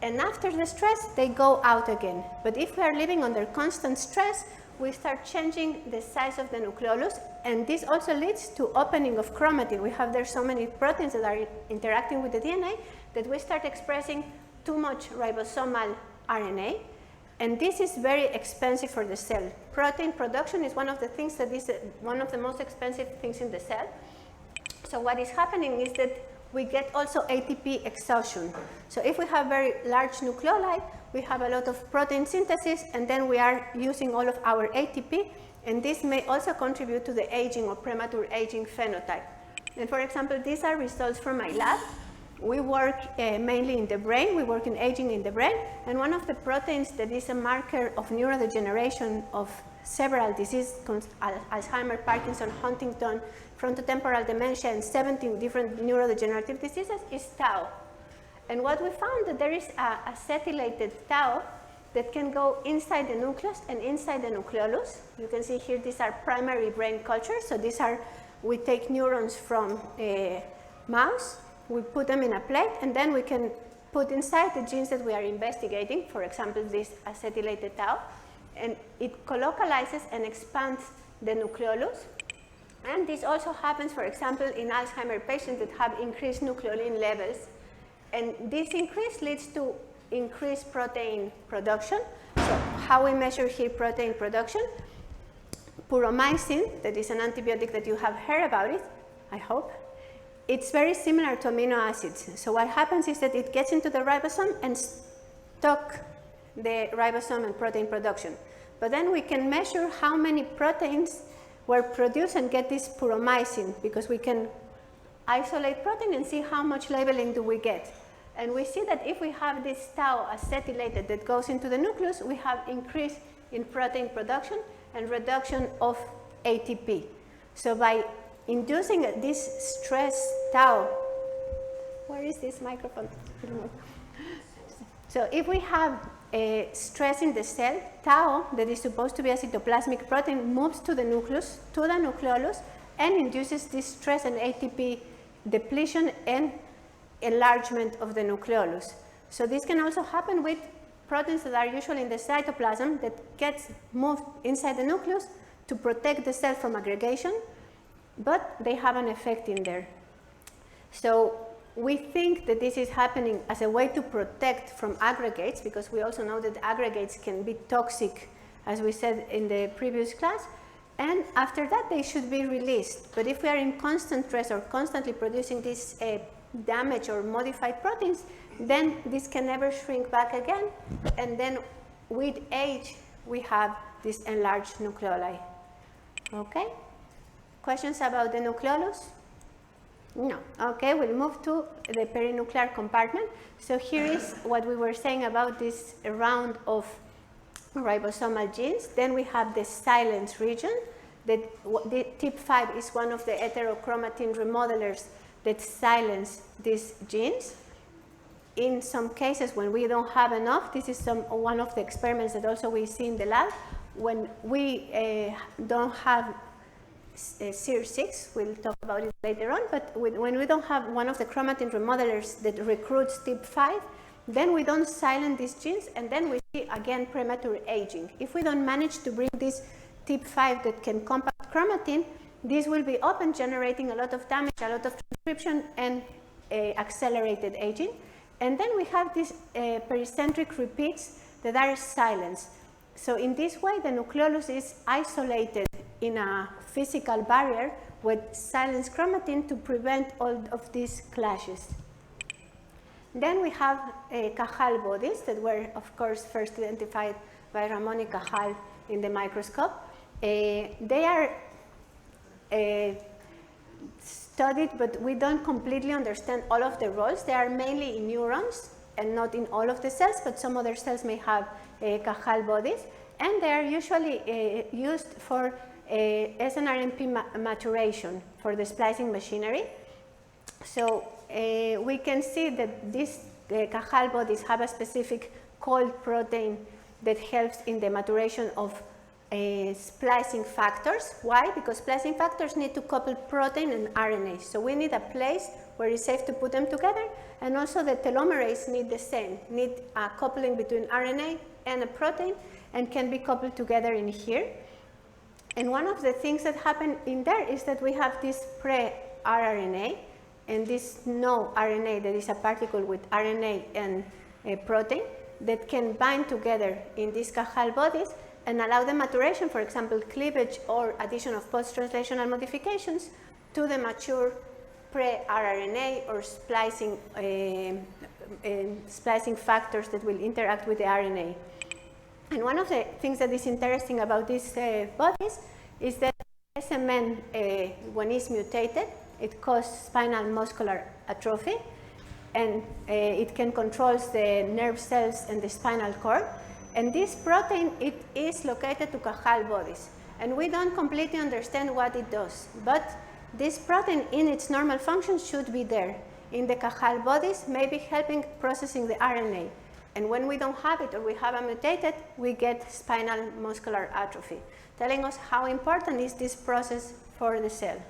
And after the stress, they go out again. But if we are living under constant stress, we start changing the size of the nucleolus, and this also leads to opening of chromatin. We have there so many proteins that are interacting with the DNA that we start expressing too much ribosomal RNA, and this is very expensive for the cell. Protein production is one of the things that is one of the most expensive things in the cell. So what is happening is that we get also ATP exhaustion. So if we have very large nucleoli, we have a lot of protein synthesis, and then we are using all of our ATP, and this may also contribute to the aging or premature aging phenotype. And for example, these are results from my lab. We work mainly in the brain. We work in aging in the brain, and one of the proteins that is a marker of neurodegeneration of several diseases, Alzheimer, Parkinson, Huntington, frontotemporal dementia, and 17 different neurodegenerative diseases, is tau. And what we found that there is a acetylated tau that can go inside the nucleus and inside the nucleolus. You can see here these are primary brain cultures. So these are, we take neurons from a mouse, we put them in a plate, and then we can put inside the genes that we are investigating, for example, this acetylated tau, and it colocalizes and expands the nucleolus. And this also happens, for example, in Alzheimer patients that have increased nucleolin levels. And this increase leads to increased protein production. So how we measure here protein production? Puromycin, that is an antibiotic that you have heard about it, I hope. It's very similar to amino acids. So what happens is that it gets into the ribosome and stops the ribosome and protein production. But then we can measure how many proteins were produced and get this puromycin, because we can isolate protein and see how much labeling do we get. And we see that if we have this tau acetylated that goes into the nucleus, we have increase in protein production and reduction of ATP. So by inducing this stress tau, where is this microphone? So if we have a stress in the cell, tau, that is supposed to be a cytoplasmic protein, moves to the nucleus, to the nucleolus, and induces this stress and ATP depletion and enlargement of the nucleolus. So this can also happen with proteins that are usually in the cytoplasm that gets moved inside the nucleus to protect the cell from aggregation, but they have an effect in there. So we think that this is happening as a way to protect from aggregates, because we also know that aggregates can be toxic, as we said in the previous class, and after that they should be released. But if we are in constant stress or constantly producing these damaged or modified proteins, then this can never shrink back again, and then with age we have this enlarged nucleoli. Okay? Questions about the nucleolus? No. Okay, we'll move to the perinuclear compartment. So here is what we were saying about this round of ribosomal genes. Then we have the silence region. The tip 5 is one of the heterochromatin remodelers that silence these genes. In some cases, when we don't have enough, this is one of the experiments that also we see in the lab. When we don't have CIR6, we'll talk about it later on, but when we don't have one of the chromatin remodelers that recruits TIP5, then we don't silence these genes, and then we see again premature aging. If we don't manage to bring this TIP5 that can compact chromatin, this will be open, generating a lot of damage, a lot of transcription, and accelerated aging. And then we have these pericentric repeats that are silenced. So in this way, the nucleolus is isolated in a physical barrier with silenced chromatin to prevent all of these clashes. Then we have Cajal bodies that were, of course, first identified by Ramon y Cajal in the microscope. They are studied, but we don't completely understand all of the roles. They are mainly in neurons, and not in all of the cells, but some other cells may have Cajal bodies, and they are usually used for snRNP maturation for the splicing machinery. So we can see that these Cajal bodies have a specific cold protein that helps in the maturation of splicing factors. Why? Because splicing factors need to couple protein and RNA. So we need a place where it's safe to put them together, and also the telomerase need the same, need a coupling between RNA and a protein, and can be coupled together in here. And one of the things that happen in there is that we have this pre-rRNA and this no RNA that is a particle with RNA and a protein that can bind together in these Cajal bodies and allow the maturation, for example, cleavage or addition of post-translational modifications to the mature pre-rRNA or splicing, splicing factors that will interact with the RNA. And one of the things that is interesting about these bodies is that SMN, when it's mutated, it causes spinal muscular atrophy, and it can control the nerve cells and the spinal cord. And this protein, it is located to Cajal bodies. And we don't completely understand what it does, but this protein in its normal function should be there in the Cajal bodies, maybe helping processing the RNA. And when we don't have it or we have a mutated, we get spinal muscular atrophy, telling us how important is this process for the cell.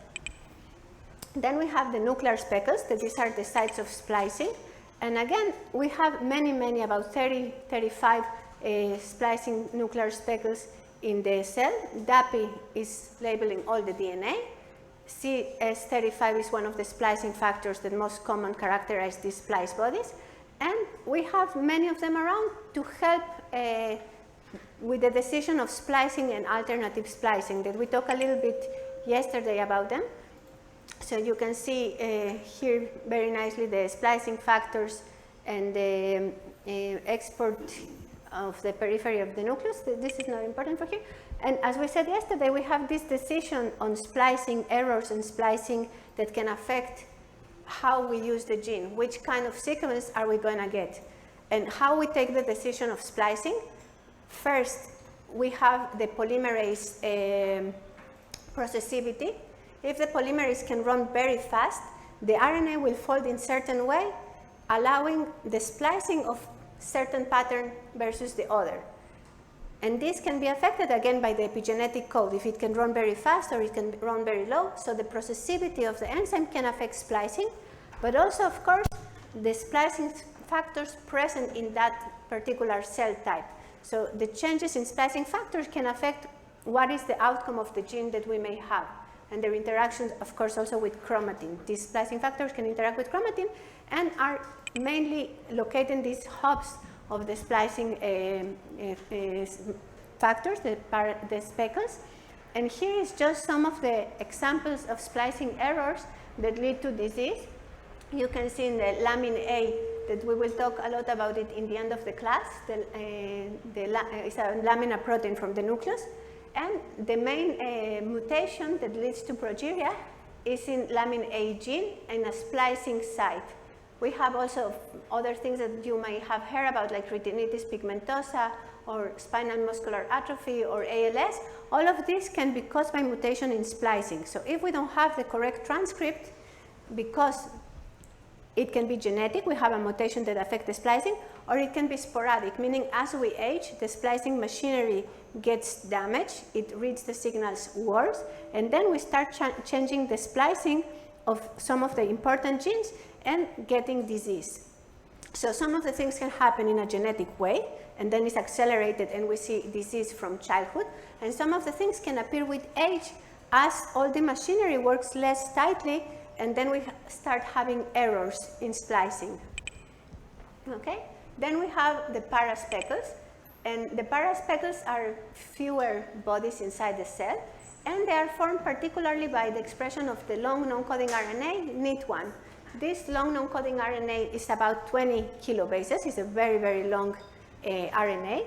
Then we have the nuclear speckles, that these are the sites of splicing. And again, we have many, about 30, 35 splicing nuclear speckles in the cell. DAPI is labeling all the DNA. CS35 is one of the splicing factors that most common characterize these splice bodies. And we have many of them around to help with the decision of splicing and alternative splicing that we talked a little bit yesterday about them. So you can see here very nicely the splicing factors and the export of the periphery of the nucleus. This is not important for here. And as we said yesterday, we have this decision on splicing errors and splicing that can affect how we use the gene, which kind of sequence are we going to get, and how we take the decision of splicing. First, we have the polymerase processivity. If the polymerase can run very fast, the RNA will fold in certain way, allowing the splicing of certain pattern versus the other. And this can be affected again by the epigenetic code, if it can run very fast or it can run very low. So the processivity of the enzyme can affect splicing, but also, of course, the splicing factors present in that particular cell type. So the changes in splicing factors can affect what is the outcome of the gene that we may have. And their interactions, of course, also with chromatin. These splicing factors can interact with chromatin and are mainly located in these hubs of the splicing factors, the speckles. And here is just some of the examples of splicing errors that lead to disease. You can see in the lamin A that we will talk a lot about it in the end of the class. It's a lamina protein from the nucleus. And the main mutation that leads to progeria is in lamin A gene and a splicing site. We have also other things that you may have heard about, like retinitis pigmentosa or spinal muscular atrophy or ALS. All of this can be caused by mutation in splicing. So if we don't have the correct transcript, because it can be genetic, we have a mutation that affects the splicing, or it can be sporadic, meaning as we age, the splicing machinery gets damaged, it reads the signals worse, and then we start changing the splicing of some of the important genes and getting disease. So some of the things can happen in a genetic way, and then it's accelerated and we see disease from childhood, and some of the things can appear with age as all the machinery works less tightly, and then we start having errors in splicing. Okay? Then we have the paraspeckles, and the paraspeckles are fewer bodies inside the cell, and they are formed particularly by the expression of the long non-coding RNA, NIT1. This long non-coding RNA is about 20 kilobases. It's a very, very long RNA,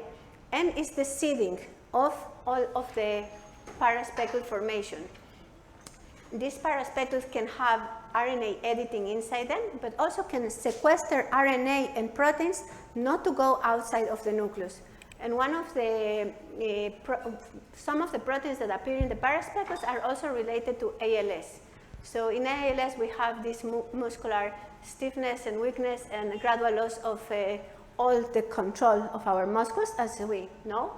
and it's the seeding of all of the paraspeckle formation. these paraspeckles can have RNA editing inside them, but also can sequester RNA and proteins not to go outside of the nucleus. And one of the, some of the proteins that appear in the paraspeckles are also related to ALS. So in ALS, we have this muscular stiffness and weakness and gradual loss of all the control of our muscles, as we know.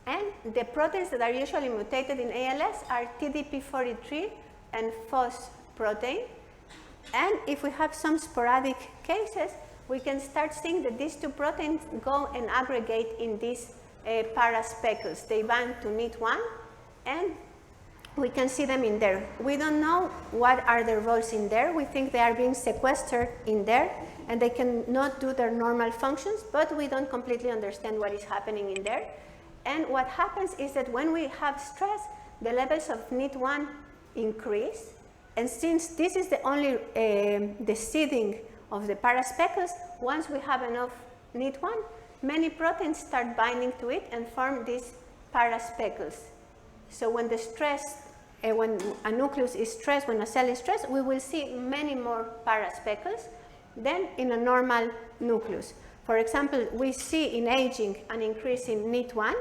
And the proteins that are usually mutated in ALS are TDP43 and FOS protein. And if we have some sporadic cases, we can start seeing that these two proteins go and aggregate in these paraspeckles. They bind to NIT1, and we can see them in there. We don't know what are their roles in there. We think they are being sequestered in there, and they cannot do their normal functions, but we don't completely understand what is happening in there. And what happens is that when we have stress, the levels of NIT1 increase. And since this is the only the seeding of the paraspeckles, once we have enough NIT1, many proteins start binding to it and form these paraspeckles. So when the stress, when a nucleus is stressed, when a cell is stressed, we will see many more paraspeckles than in a normal nucleus. For example, we see in aging an increase in NIT1,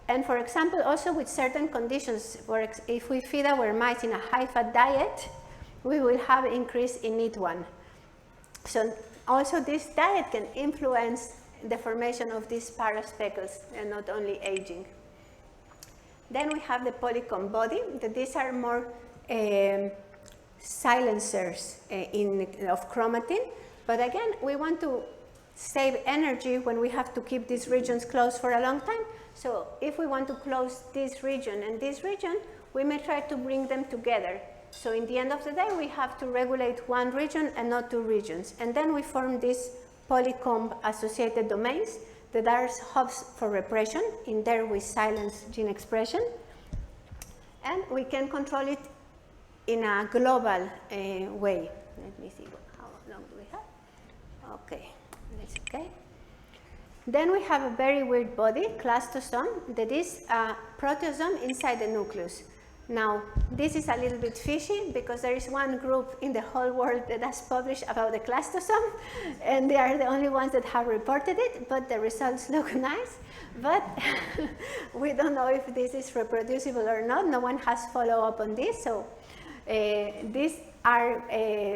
and for example, also with certain conditions, if we feed our mice in a high-fat diet, we will have increase in NIT1. So also this diet can influence the formation of these paraspeckles and not only aging. Then we have the polycomb body. These are more silencers of chromatin, but again, we want to save energy when we have to keep these regions closed for a long time. So if we want to close this region and this region, we may try to bring them together. So in the end of the day, we have to regulate one region and not two regions. And then we form these polycomb associated domains that are hubs for repression. In there, we silence gene expression. And we can control it in a global way. Let me see, how long do we have? Okay, that's okay. Then we have a very weird body, clastosome, that is a proteasome inside the nucleus. Now, this is a little bit fishy because there is one group in the whole world that has published about the clastosome, and they are the only ones that have reported it, but the results look nice. But we don't know if this is reproducible or not. No one has followed up on this. So these are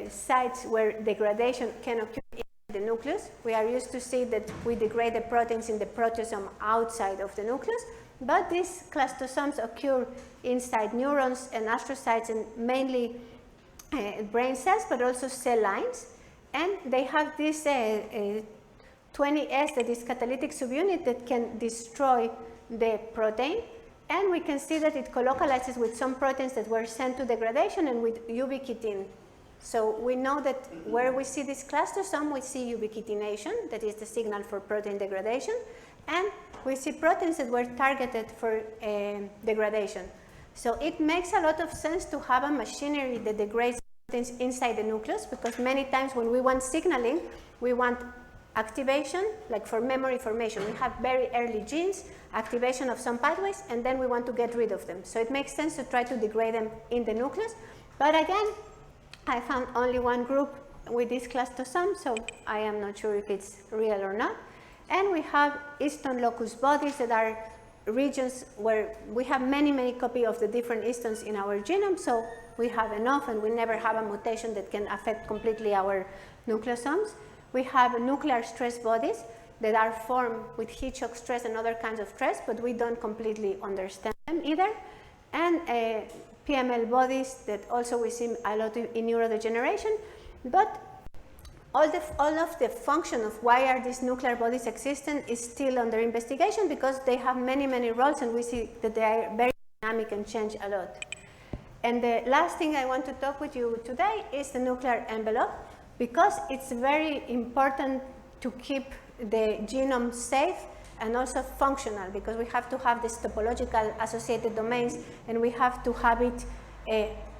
sites where degradation can occur in the nucleus. We are used to see that we degrade the proteins in the proteasome outside of the nucleus. But these clastosomes occur inside neurons and astrocytes and mainly brain cells, but also cell lines. And they have this 20S, that is catalytic subunit, that can destroy the protein. And we can see that it colocalizes with some proteins that were sent to degradation and with ubiquitin. So we know that where we see this clastosome, we see ubiquitination, that is the signal for protein degradation. And we see proteins that were targeted for degradation. So it makes a lot of sense to have a machinery that degrades proteins inside the nucleus, because many times when we want signaling, we want activation, like for memory formation. We have very early genes, activation of some pathways, and then we want to get rid of them. So it makes sense to try to degrade them in the nucleus. But again, I found only one group with this clastosome, so I am not sure if it's real or not. And we have histone locus bodies that are regions where we have many, many copies of the different histones in our genome, so we have enough and we never have a mutation that can affect completely our nucleosomes. We have nuclear stress bodies that are formed with heat shock stress and other kinds of stress, but we don't completely understand them either. And PML bodies that also we see a lot in neurodegeneration, but all of the function of why are these nuclear bodies existent is still under investigation, because they have many, many roles, and we see that they are very dynamic and change a lot. And the last thing I want to talk with you today is the nuclear envelope, because it's very important to keep the genome safe and also functional, because we have to have these topological associated domains, and we have to have it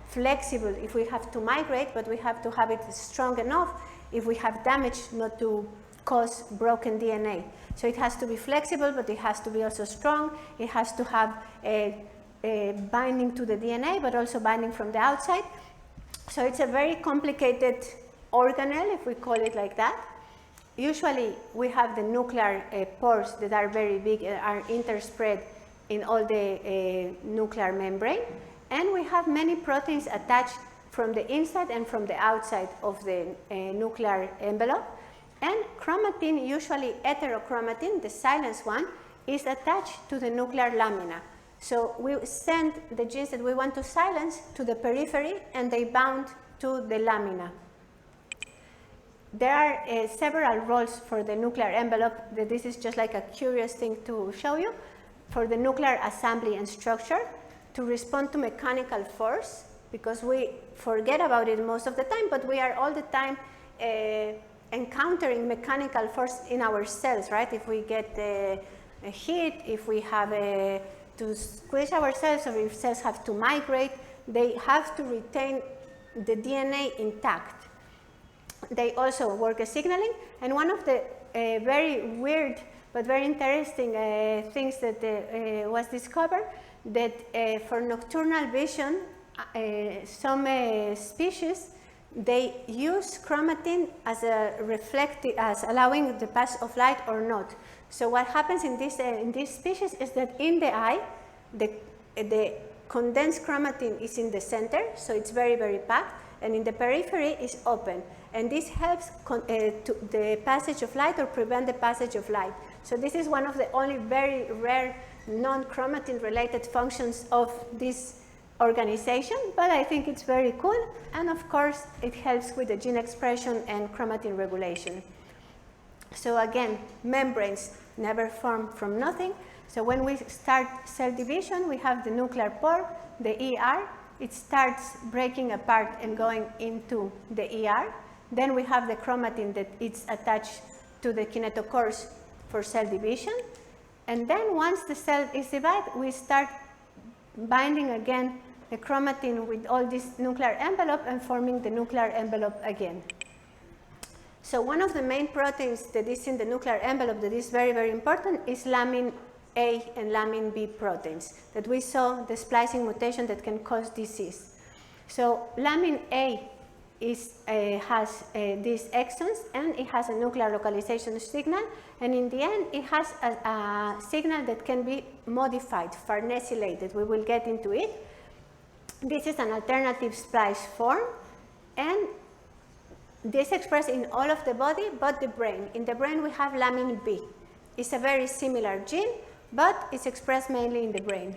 flexible if we have to migrate, but we have to have it strong enough if we have damage not to cause broken DNA. So it has to be flexible, but it has to be also strong. It has to have binding to the DNA, but also binding from the outside. So it's a very complicated organelle, if we call it like that. Usually we have the nuclear pores that are very big and are interspread in all the nuclear membrane. And we have many proteins attached from the inside and from the outside of the nuclear envelope. And chromatin, usually heterochromatin, the silenced one, is attached to the nuclear lamina. So we send the genes that we want to silence to the periphery, and they bound to the lamina. There are several roles for the nuclear envelope. This is just like a curious thing to show you. For the nuclear assembly and structure, to respond to mechanical force, because we forget about it most of the time, but we are all the time encountering mechanical force in our cells, right? If we get a heat, if we have to squish ourselves, or if cells have to migrate, they have to retain the DNA intact. They also work as signaling, and one of the very weird but very interesting things that was discovered, that for nocturnal vision, some species, they use chromatin as a reflective, as allowing the pass of light or not. So what happens in this species is that in the eye, the condensed chromatin is in the center, so it's very, very packed, and in the periphery is open. And this helps to the passage of light or prevent the passage of light. So this is one of the only very rare non-chromatin related functions of this organization, but I think it's very cool. And of course, it helps with the gene expression and chromatin regulation. So again, membranes never form from nothing. So when we start cell division, we have the nuclear pore, the ER. It starts breaking apart and going into the ER. Then we have the chromatin that it's attached to the kinetochores for cell division. And then once the cell is divided, we start binding again the chromatin with all this nuclear envelope and forming the nuclear envelope again. So one of the main proteins that is in the nuclear envelope that is very, very important is lamin A and lamin B proteins that we saw the splicing mutation that can cause disease. So lamin A has these exons, and it has a nuclear localization signal, and in the end it has a signal that can be modified, farnesylated. We will get into it. This is an alternative splice form, and this is expressed in all of the body but the brain. In the brain we have lamin B. It's a very similar gene, but it's expressed mainly in the brain.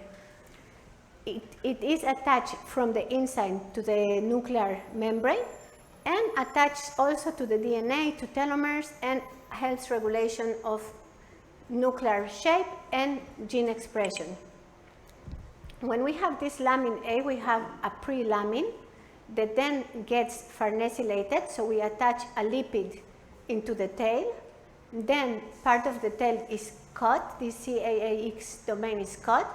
It is attached from the inside to the nuclear membrane and attached also to the DNA, to telomeres, and helps regulation of nuclear shape and gene expression. When we have this lamin A, we have a pre-lamin that then gets farnesylated, so we attach a lipid into the tail. Then part of the tail is cut, this CAAX domain is cut,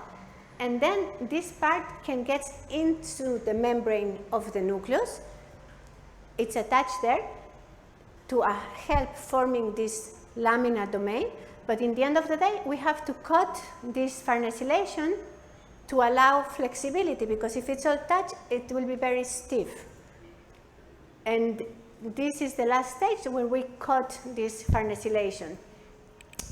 and then this part can get into the membrane of the nucleus. It's attached there to help forming this lamina domain, but in the end of the day, we have to cut this farnesylation to allow flexibility, because if it's all touched, it will be very stiff. And this is the last stage where we cut this farnesylation.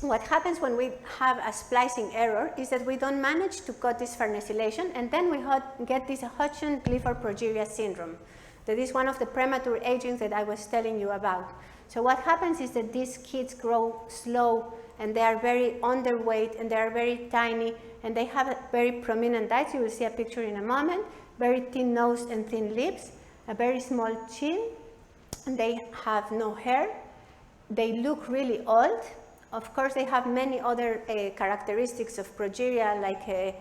What happens when we have a splicing error is that we don't manage to cut this farnesylation, and then we get this Hodgkin-Clifford progeria syndrome. That is one of the premature aging that I was telling you about. So what happens is that these kids grow slow, and they are very underweight, and they are very tiny, and they have very prominent eyes. You will see a picture in a moment. Very thin nose and thin lips, a very small chin, and they have no hair. They look really old. Of course, they have many other characteristics of progeria, like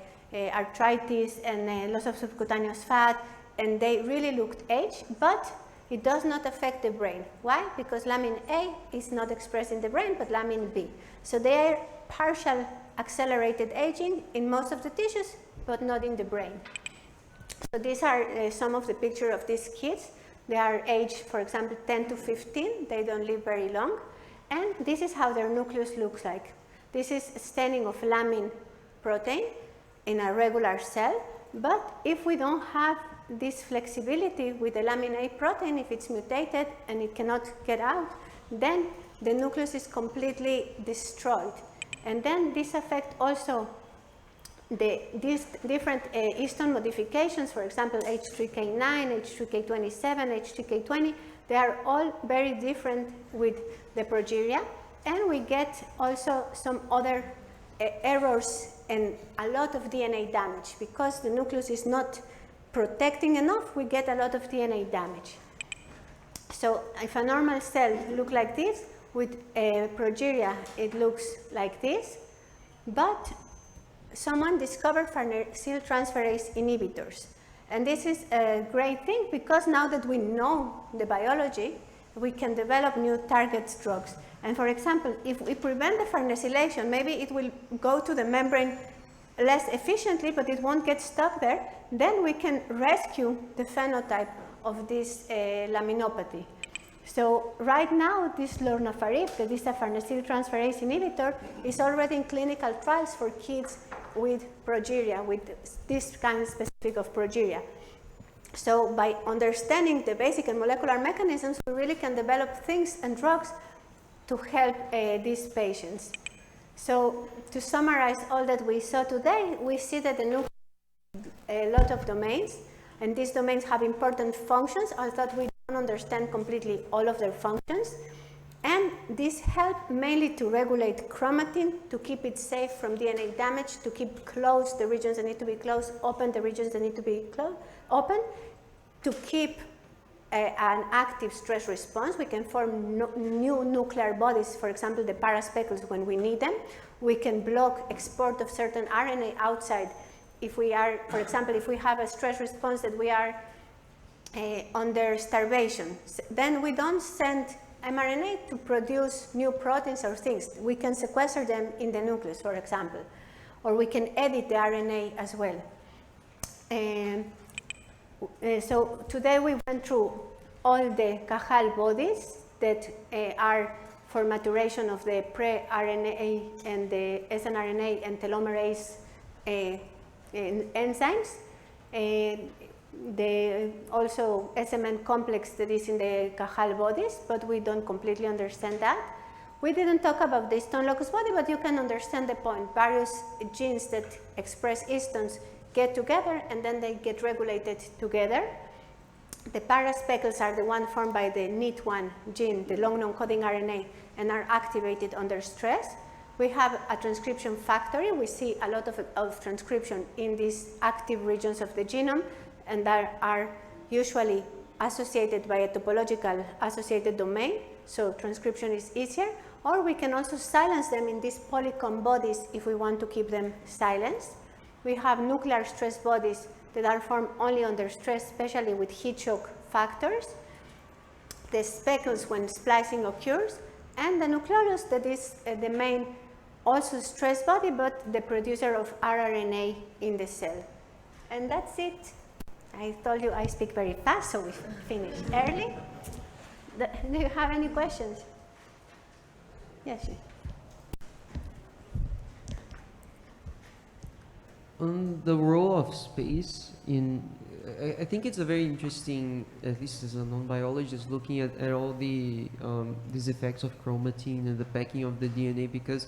arthritis and loss of subcutaneous fat, and they really looked aged, but it does not affect the brain. Why? Because lamin A is not expressed in the brain, but lamin B. So they are partial accelerated aging in most of the tissues, but not in the brain. So these are some of the pictures of these kids. They are aged, for example, 10 to 15. They don't live very long. And this is how their nucleus looks like. This is staining of lamin protein. in a regular cell. But if we don't have this flexibility with the lamin A protein, if it's mutated and it cannot get out, then the nucleus is completely destroyed. And then this affects also these different histone modifications, for example, H3K9, H3K27, H3K20, they are all very different with the progeria. And we get also some other errors and a lot of DNA damage. Because the nucleus is not protecting enough, we get a lot of DNA damage. So if a normal cell looks like this, with progeria it looks like this, but someone discovered farnesyltransferase inhibitors. And this is a great thing because now that we know the biology, we can develop new target drugs. And for example, if we prevent the farnesylation, maybe it will go to the membrane less efficiently, but it won't get stuck there. Then we can rescue the phenotype of this laminopathy. So right now, this lornofarib, that is a farnesyltransferase inhibitor, is already in clinical trials for kids with progeria, with this kind specific of progeria. So by understanding the basic and molecular mechanisms, we really can develop things and drugs to help these patients. So to summarize all that we saw today, we see that the nucleus has a lot of domains, and these domains have important functions, although we don't understand completely all of their functions. And these help mainly to regulate chromatin, to keep it safe from DNA damage, to keep closed the regions that need to be closed, open the regions that need to be open, to keep an active stress response. We can form new nuclear bodies, for example, the paraspeckles when we need them. We can block export of certain RNA outside. If we are, for example, if we have a stress response that we are under starvation, then we don't send mRNA to produce new proteins or things. We can sequester them in the nucleus, for example, or we can edit the RNA as well. So today we went through all the Cajal bodies that are for maturation of the pre-RNA and the snRNA and telomerase enzymes. Also SMN complex that is in the Cajal bodies, but we don't completely understand that. We didn't talk about the histone locus body, but you can understand the point. Various genes that express histones get together and then they get regulated together. The paraspeckles are the one formed by the NIT1 gene, the long non-coding RNA, and are activated under stress. We have a transcription factory. We see a lot of transcription in these active regions of the genome, and that are usually associated by a topological associated domain, so transcription is easier. Or we can also silence them in these polycomb bodies if we want to keep them silenced. We have nuclear stress bodies that are formed only under stress, especially with heat shock factors. The speckles when splicing occurs, and the Nucleolus that is the main also stress body, but the producer of rRNA in the cell. And that's it. I told you I speak very fast, so we finished early. Do you have any questions? Yes. On the role of space in, I think it's a very interesting, at least as a non-biologist, looking at all the these effects of chromatin and the packing of the DNA, because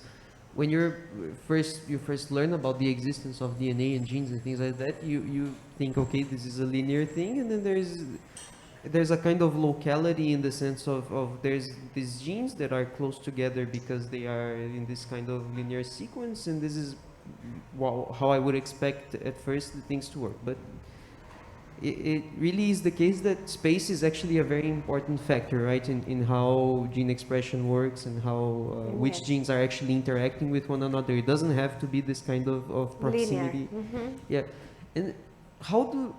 when you first learn about the existence of DNA and genes and things like that, you think, okay, this is a linear thing, and then there's a kind of locality in the sense of there's these genes that are close together because they are in this kind of linear sequence, and this is how I would expect at first the things to work. But it really is the case that space is actually a very important factor, right, in how gene expression works and how which genes are actually interacting with one another. It doesn't have to be this kind of proximity. Yeah. And how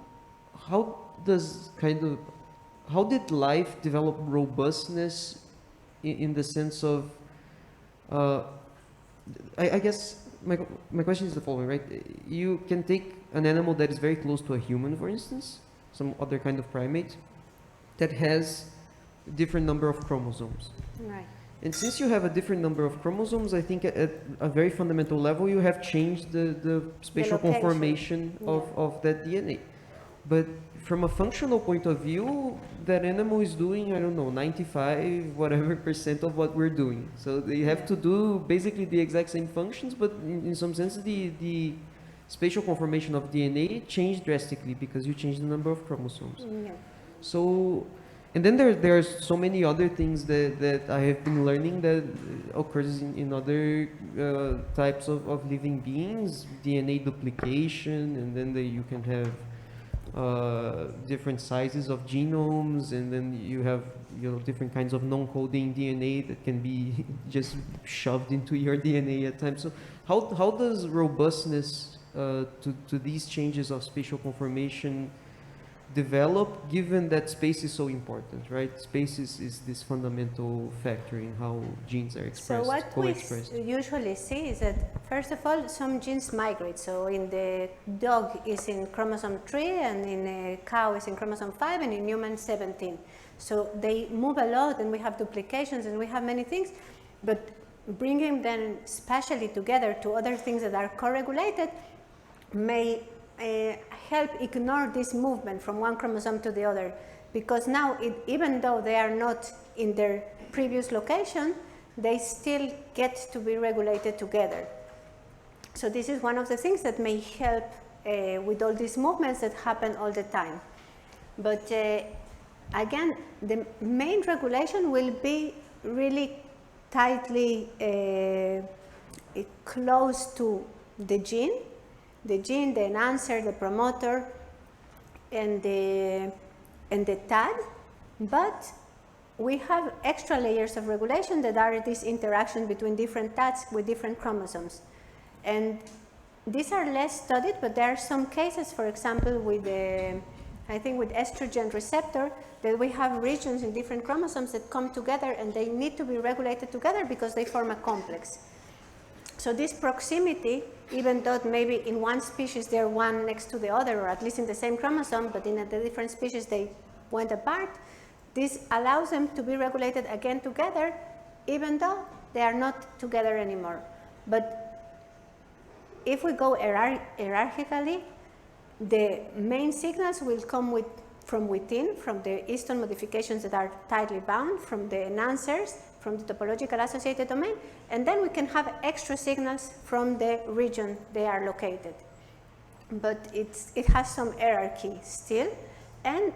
did life develop robustness in the sense of I guess my question is the following, right? You can take an animal that is very close to a human, for instance, some other kind of primate, that has different number of chromosomes. Right. And since you have a different number of chromosomes, I think at a very fundamental level, you have changed the spatial location. conformation of that DNA. But from a functional point of view, that animal is doing, I don't know, 95 whatever % of what we're doing. So they have to do basically the exact same functions, but in some sense the spatial conformation of DNA changed drastically because you changed the number of chromosomes. Yeah. So, and then there's so many other things that I have been learning that occurs in other types of living beings, DNA duplication, and then you can have different sizes of genomes, and then you have different kinds of non-coding DNA that can be just shoved into your DNA at times. So how does robustness to these changes of spatial conformation develop, given that space is so important, right? Space is this fundamental factor in how genes are expressed, So what co-expressed. we usually see is that, first of all, some genes migrate. So in the dog is in chromosome 3, and in a cow is in chromosome 5, and in humans 17. So they move a lot, and we have duplications, and we have many things, but bringing them spatially together to other things that are co-regulated may help ignore this movement from one chromosome to the other, because now even though they are not in their previous location, they still get to be regulated together. So this is one of the things that may help with all these movements that happen all the time. But again, the main regulation will be really tightly close to the gene, the enhancer, the promoter, and the TAD, but we have extra layers of regulation that are this interaction between different TADs with different chromosomes. And these are less studied, but there are some cases, for example, with I think with estrogen receptor, that we have regions in different chromosomes that come together and they need to be regulated together because they form a complex. So this proximity, even though maybe in one species they're one next to the other, or at least in the same chromosome, but in the different species they went apart, this allows them to be regulated again together, even though they are not together anymore. But if we go hierarchically, the main signals will come from within, from the histone modifications that are tightly bound, from the enhancers, from the topological associated domain, and then we can have extra signals from the region they are located. But it has some hierarchy still, and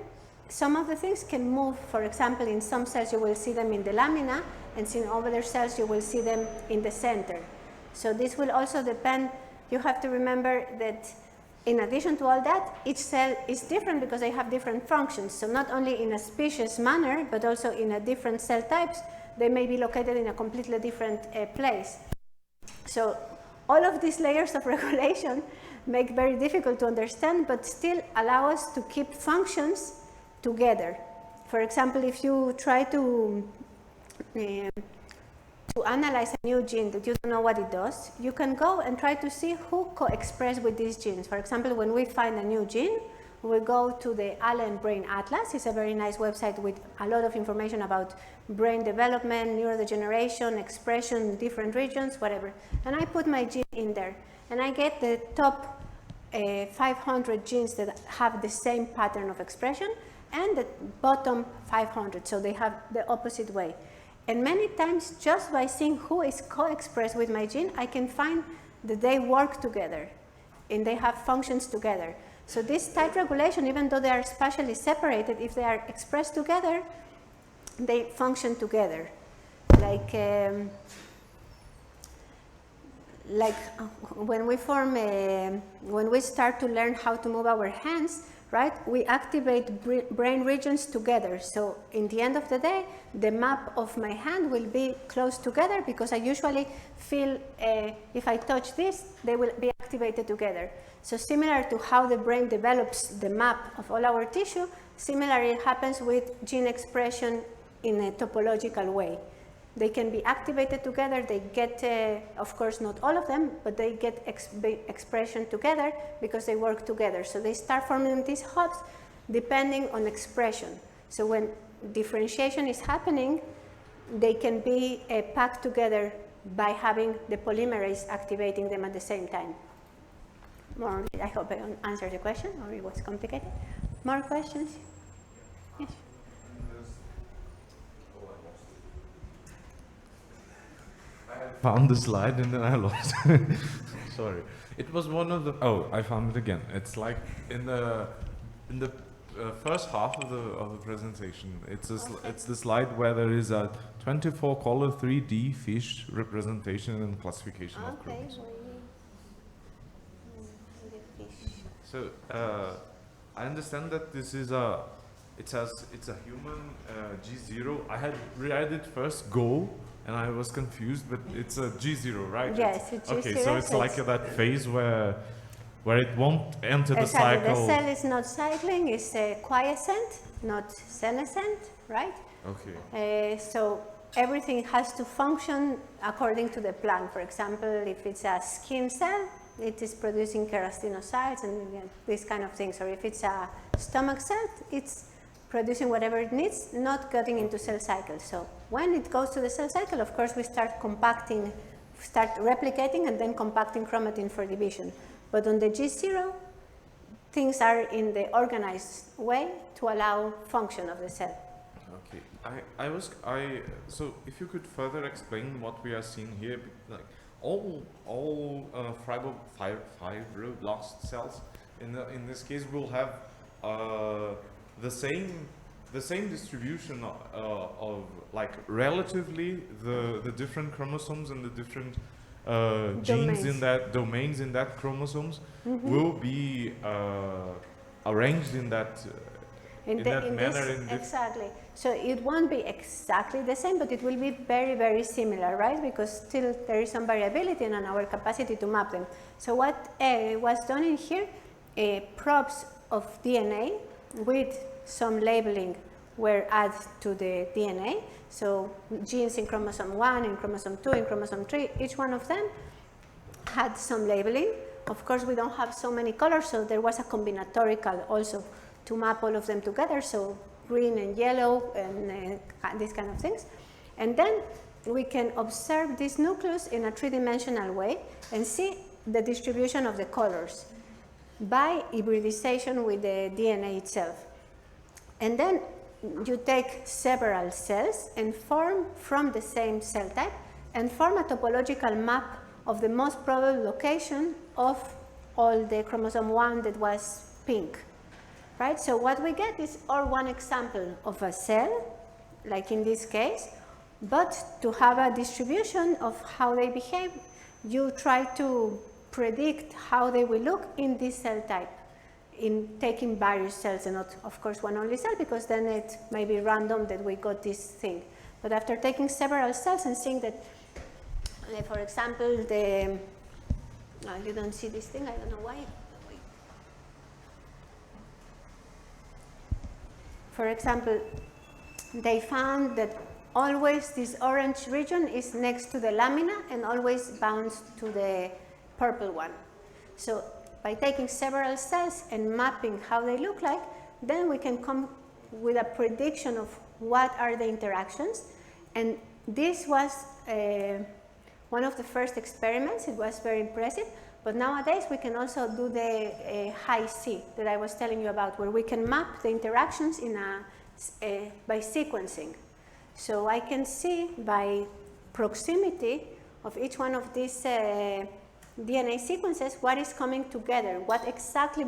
some of the things can move. For example, in some cells you will see them in the lamina, and in other cells you will see them in the center. So this will also depend. You have to remember that in addition to all that, each cell is different because they have different functions. So not only in a species manner, but also in a different cell types, they may be located in a completely different place. So all of these layers of regulation make very difficult to understand, but still allow us to keep functions together. For example, if you try to analyze a new gene that you don't know what it does, you can go and try to see who co-express with these genes. For example, when we find a new gene, we go to the Allen Brain Atlas. It's a very nice website with a lot of information about brain development, neurodegeneration, expression, different regions, whatever. And I put my gene in there, and I get the top 500 genes that have the same pattern of expression, and the bottom 500, so they have the opposite way. And many times, just by seeing who is co-expressed with my gene, I can find that they work together and they have functions together. So this tight regulation, even though they are spatially separated, if they are expressed together, they function together. Like when we start to learn how to move our hands, right? We activate brain regions together. So in the end of the day, the map of my hand will be close together because I usually feel if I touch this, they will be activated together. So similar to how the brain develops the map of all our tissue, similarly it happens with gene expression in a topological way. They can be activated together. They get, of course, not all of them, but they get expression together because they work together. So they start forming these hubs depending on expression. So when differentiation is happening, they can be packed together by having the polymerase activating them at the same time. More, I hope I answered the question, or it was complicated. More questions? Yes. I found the slide and then I lost it. Sorry. It was one of the, oh, I found it again. It's like in the first half of the presentation. It's the slide where there is a 24 color 3D fish representation and classification of chromosomes. So I understand that this is it's a human G0. I had read it first Go, and I was confused, but it's a G0, right? Yes, it's G0. Okay, so it's like that phase where it won't enter the Exactly. cycle. The cell is not cycling; it's quiescent, not senescent, right? Okay. So everything has to function according to the plan. For example, if it's a skin cell, it is producing keratinocytes and these kind of things. Or if it's a stomach cell, it's producing whatever it needs, not getting into cell cycle. So when it goes to the cell cycle, of course, we start compacting, start replicating and then compacting chromatin for division. But on the G0, things are in the organized way to allow function of the cell. Okay. So if you could further explain what we are seeing here, like all fibroblast cells in this case will have the same distribution of like relatively the different chromosomes and the different genes in that domains in that chromosomes will be arranged in that manner. Exactly. So it won't be exactly the same, but it will be very, very similar, right? Because still there is some variability in our capacity to map them. So what was done in here, probes of DNA with some labeling were added to the DNA. So genes in chromosome 1, in chromosome 2, in chromosome 3, each one of them had some labeling. Of course, we don't have so many colors, so there was a combinatorial also to map all of them together, so green and yellow and these kind of things. And then we can observe this nucleus in a three-dimensional way and see the distribution of the colors by hybridization with the DNA itself. And then you take several cells and form from the same cell type and form a topological map of the most probable location of all the chromosome 1 that was pink. Right? So what we get is one example of a cell, like in this case, but to have a distribution of how they behave, you try to predict how they will look in this cell type, in taking various cells and not, of course, one only cell, because then it may be random that we got this thing. But after taking several cells and seeing that, for example, you don't see this thing, I don't know why. For example, they found that always this orange region is next to the lamina and always bounds to the purple one. So by taking several cells and mapping how they look like, then we can come with a prediction of what are the interactions. And this was one of the first experiments. It was very impressive. But nowadays, we can also do the high C that I was telling you about, where we can map the interactions in by sequencing. So I can see by proximity of each one of these DNA sequences what is coming together, what exactly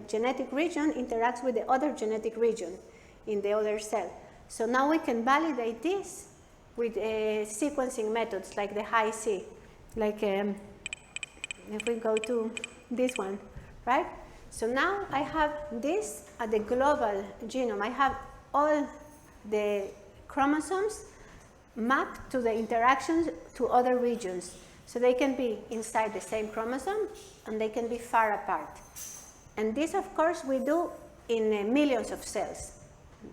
genetic region interacts with the other genetic region in the other cell. So now we can validate this with sequencing methods like the high C, like if we go to this one, right? So now I have this at the global genome. I have all the chromosomes mapped to the interactions to other regions. So they can be inside the same chromosome and they can be far apart. And this, of course, we do in millions of cells,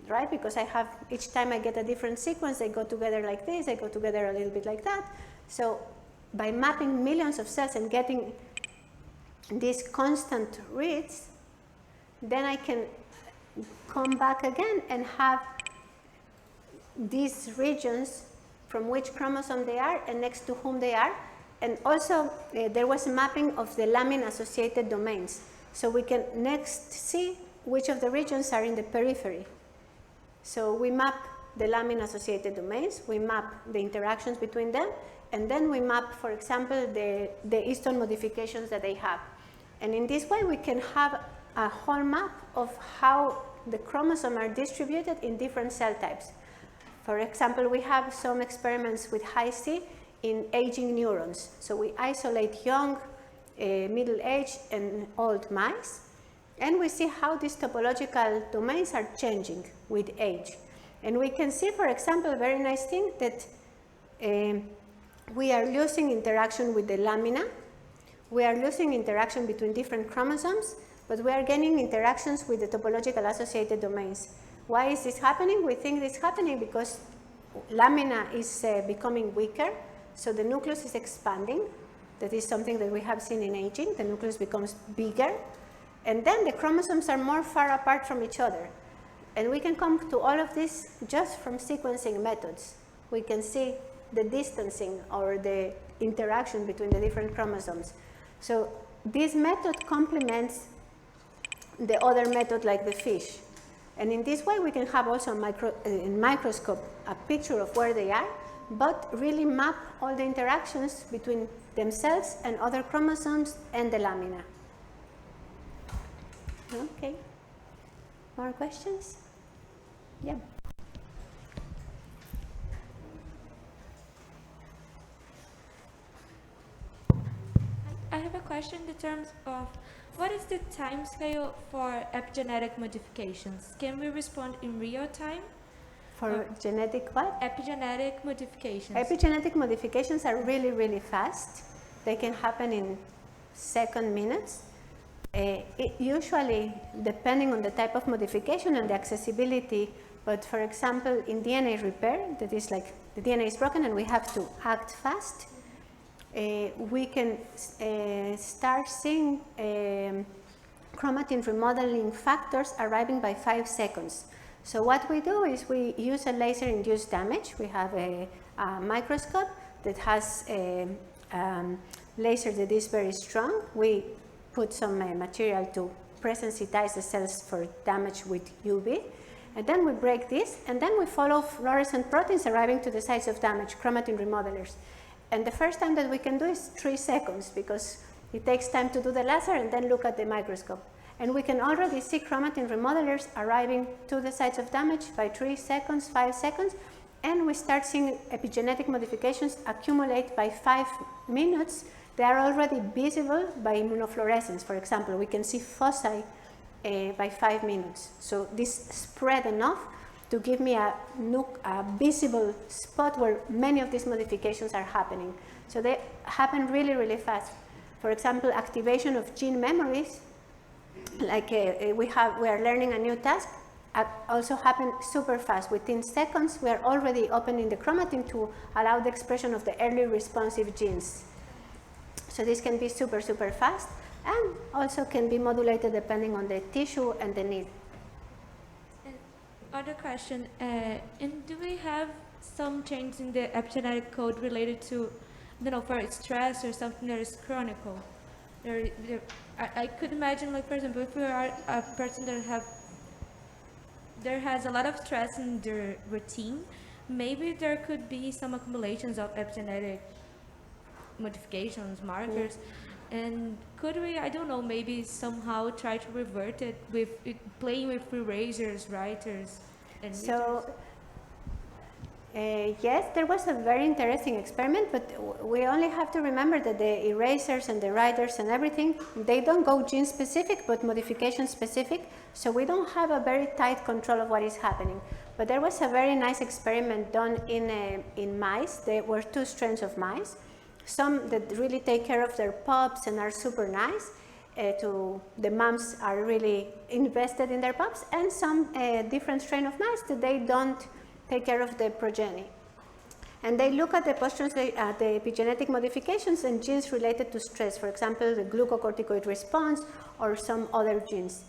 right? Because I have, each time I get a different sequence, they go together like this, they go together a little bit like that. So by mapping millions of cells and getting these constant reads, then I can come back again and have these regions from which chromosome they are and next to whom they are. And also, there was a mapping of the lamina-associated domains. So we can next see which of the regions are in the periphery. So we map the lamina-associated domains, we map the interactions between them, and then we map, for example, the histone modifications that they have. And in this way, we can have a whole map of how the chromosomes are distributed in different cell types. For example, we have some experiments with Hi-C in aging neurons. So we isolate young, middle-aged, and old mice, and we see how these topological domains are changing with age. And we can see, for example, a very nice thing that we are losing interaction with the lamina. We are losing interaction between different chromosomes, but we are gaining interactions with the topological associated domains. Why is this happening? We think this is happening because lamina is becoming weaker, so the nucleus is expanding. That is something that we have seen in aging. The nucleus becomes bigger, and then the chromosomes are more far apart from each other. And we can come to all of this just from sequencing methods. We can see the distancing or the interaction between the different chromosomes. So this method complements the other method like the fish. And in this way, we can have also in microscope a picture of where they are, but really map all the interactions between themselves and other chromosomes and the lamina. Okay. More questions? Yeah. I have a question in terms of what is the time scale for epigenetic modifications? Can we respond in real time? For genetic what? Epigenetic modifications. Epigenetic modifications are really, really fast. They can happen in second minutes. Usually, depending on the type of modification and the accessibility, but for example, in DNA repair, that is like the DNA is broken and we have to act fast, we can start seeing chromatin remodeling factors arriving by 5 seconds. So what we do is we use a laser-induced damage. We have a microscope that has a laser that is very strong. We put some material to pre-sensitize the cells for damage with UV. And then we break this, and then we follow fluorescent proteins arriving to the sites of damage, chromatin remodelers. And the first time that we can do is 3 seconds, because it takes time to do the laser and then look at the microscope. And we can already see chromatin remodelers arriving to the sites of damage by 3 seconds, 5 seconds, and we start seeing epigenetic modifications accumulate by 5 minutes. They are already visible by immunofluorescence. For example, we can see foci by 5 minutes. So this spread enough to give me a visible spot where many of these modifications are happening. So they happen really, really fast. For example, activation of gene memories, like we are learning a new task, also happen super fast. Within seconds, we are already opening the chromatin to allow the expression of the early responsive genes. So this can be super, super fast, and also can be modulated depending on the tissue and the need. Other question, and do we have some change in the epigenetic code related to, for stress or something that is chronic? I could imagine, like, for example, if we are a person that has a lot of stress in their routine, maybe there could be some accumulations of epigenetic modifications, markers, and could we, I don't know, maybe somehow try to revert it with playing with erasers, writers, and so yes, there was a very interesting experiment, but we only have to remember that the erasers and the writers and everything, they don't go gene specific, but modification specific, so we don't have a very tight control of what is happening. But there was a very nice experiment done in mice. There were 2 strains of mice. Some that really take care of their pups and are super nice. The moms are really invested in their pups, and some different strain of mice that they don't take care of the progeny. And they look at the the epigenetic modifications and genes related to stress, for example, the glucocorticoid response or some other genes.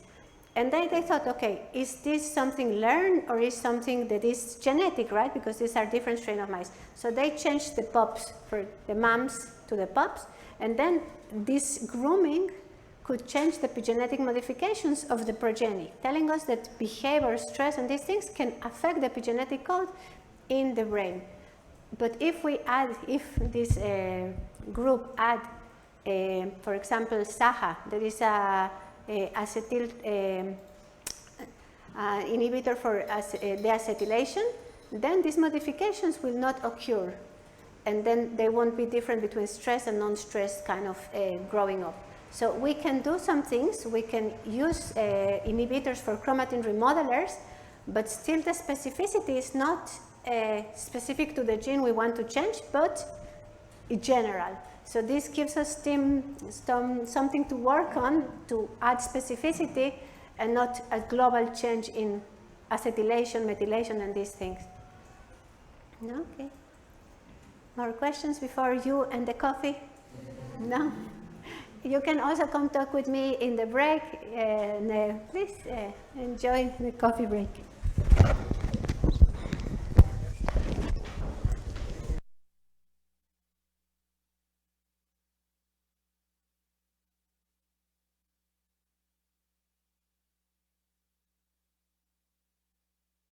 And then they thought, okay, is this something learned or is something that is genetic, right? Because these are different strains of mice. So they changed the pups, for the moms to the pups, and then this grooming could change the epigenetic modifications of the progeny, telling us that behavior, stress, and these things can affect the epigenetic code in the brain. But if we add, if this group add, for example, SAHA, that is a acetyl inhibitor for deacetylation, then these modifications will not occur. And then they won't be different between stress and non-stress kind of growing up. So we can do some things. We can use inhibitors for chromatin remodelers, but still the specificity is not specific to the gene we want to change, but in general. So this gives us something to work on to add specificity and not a global change in acetylation, methylation, and these things. Okay. More questions before you and the coffee? No? You can also come talk with me in the break, and please enjoy the coffee break.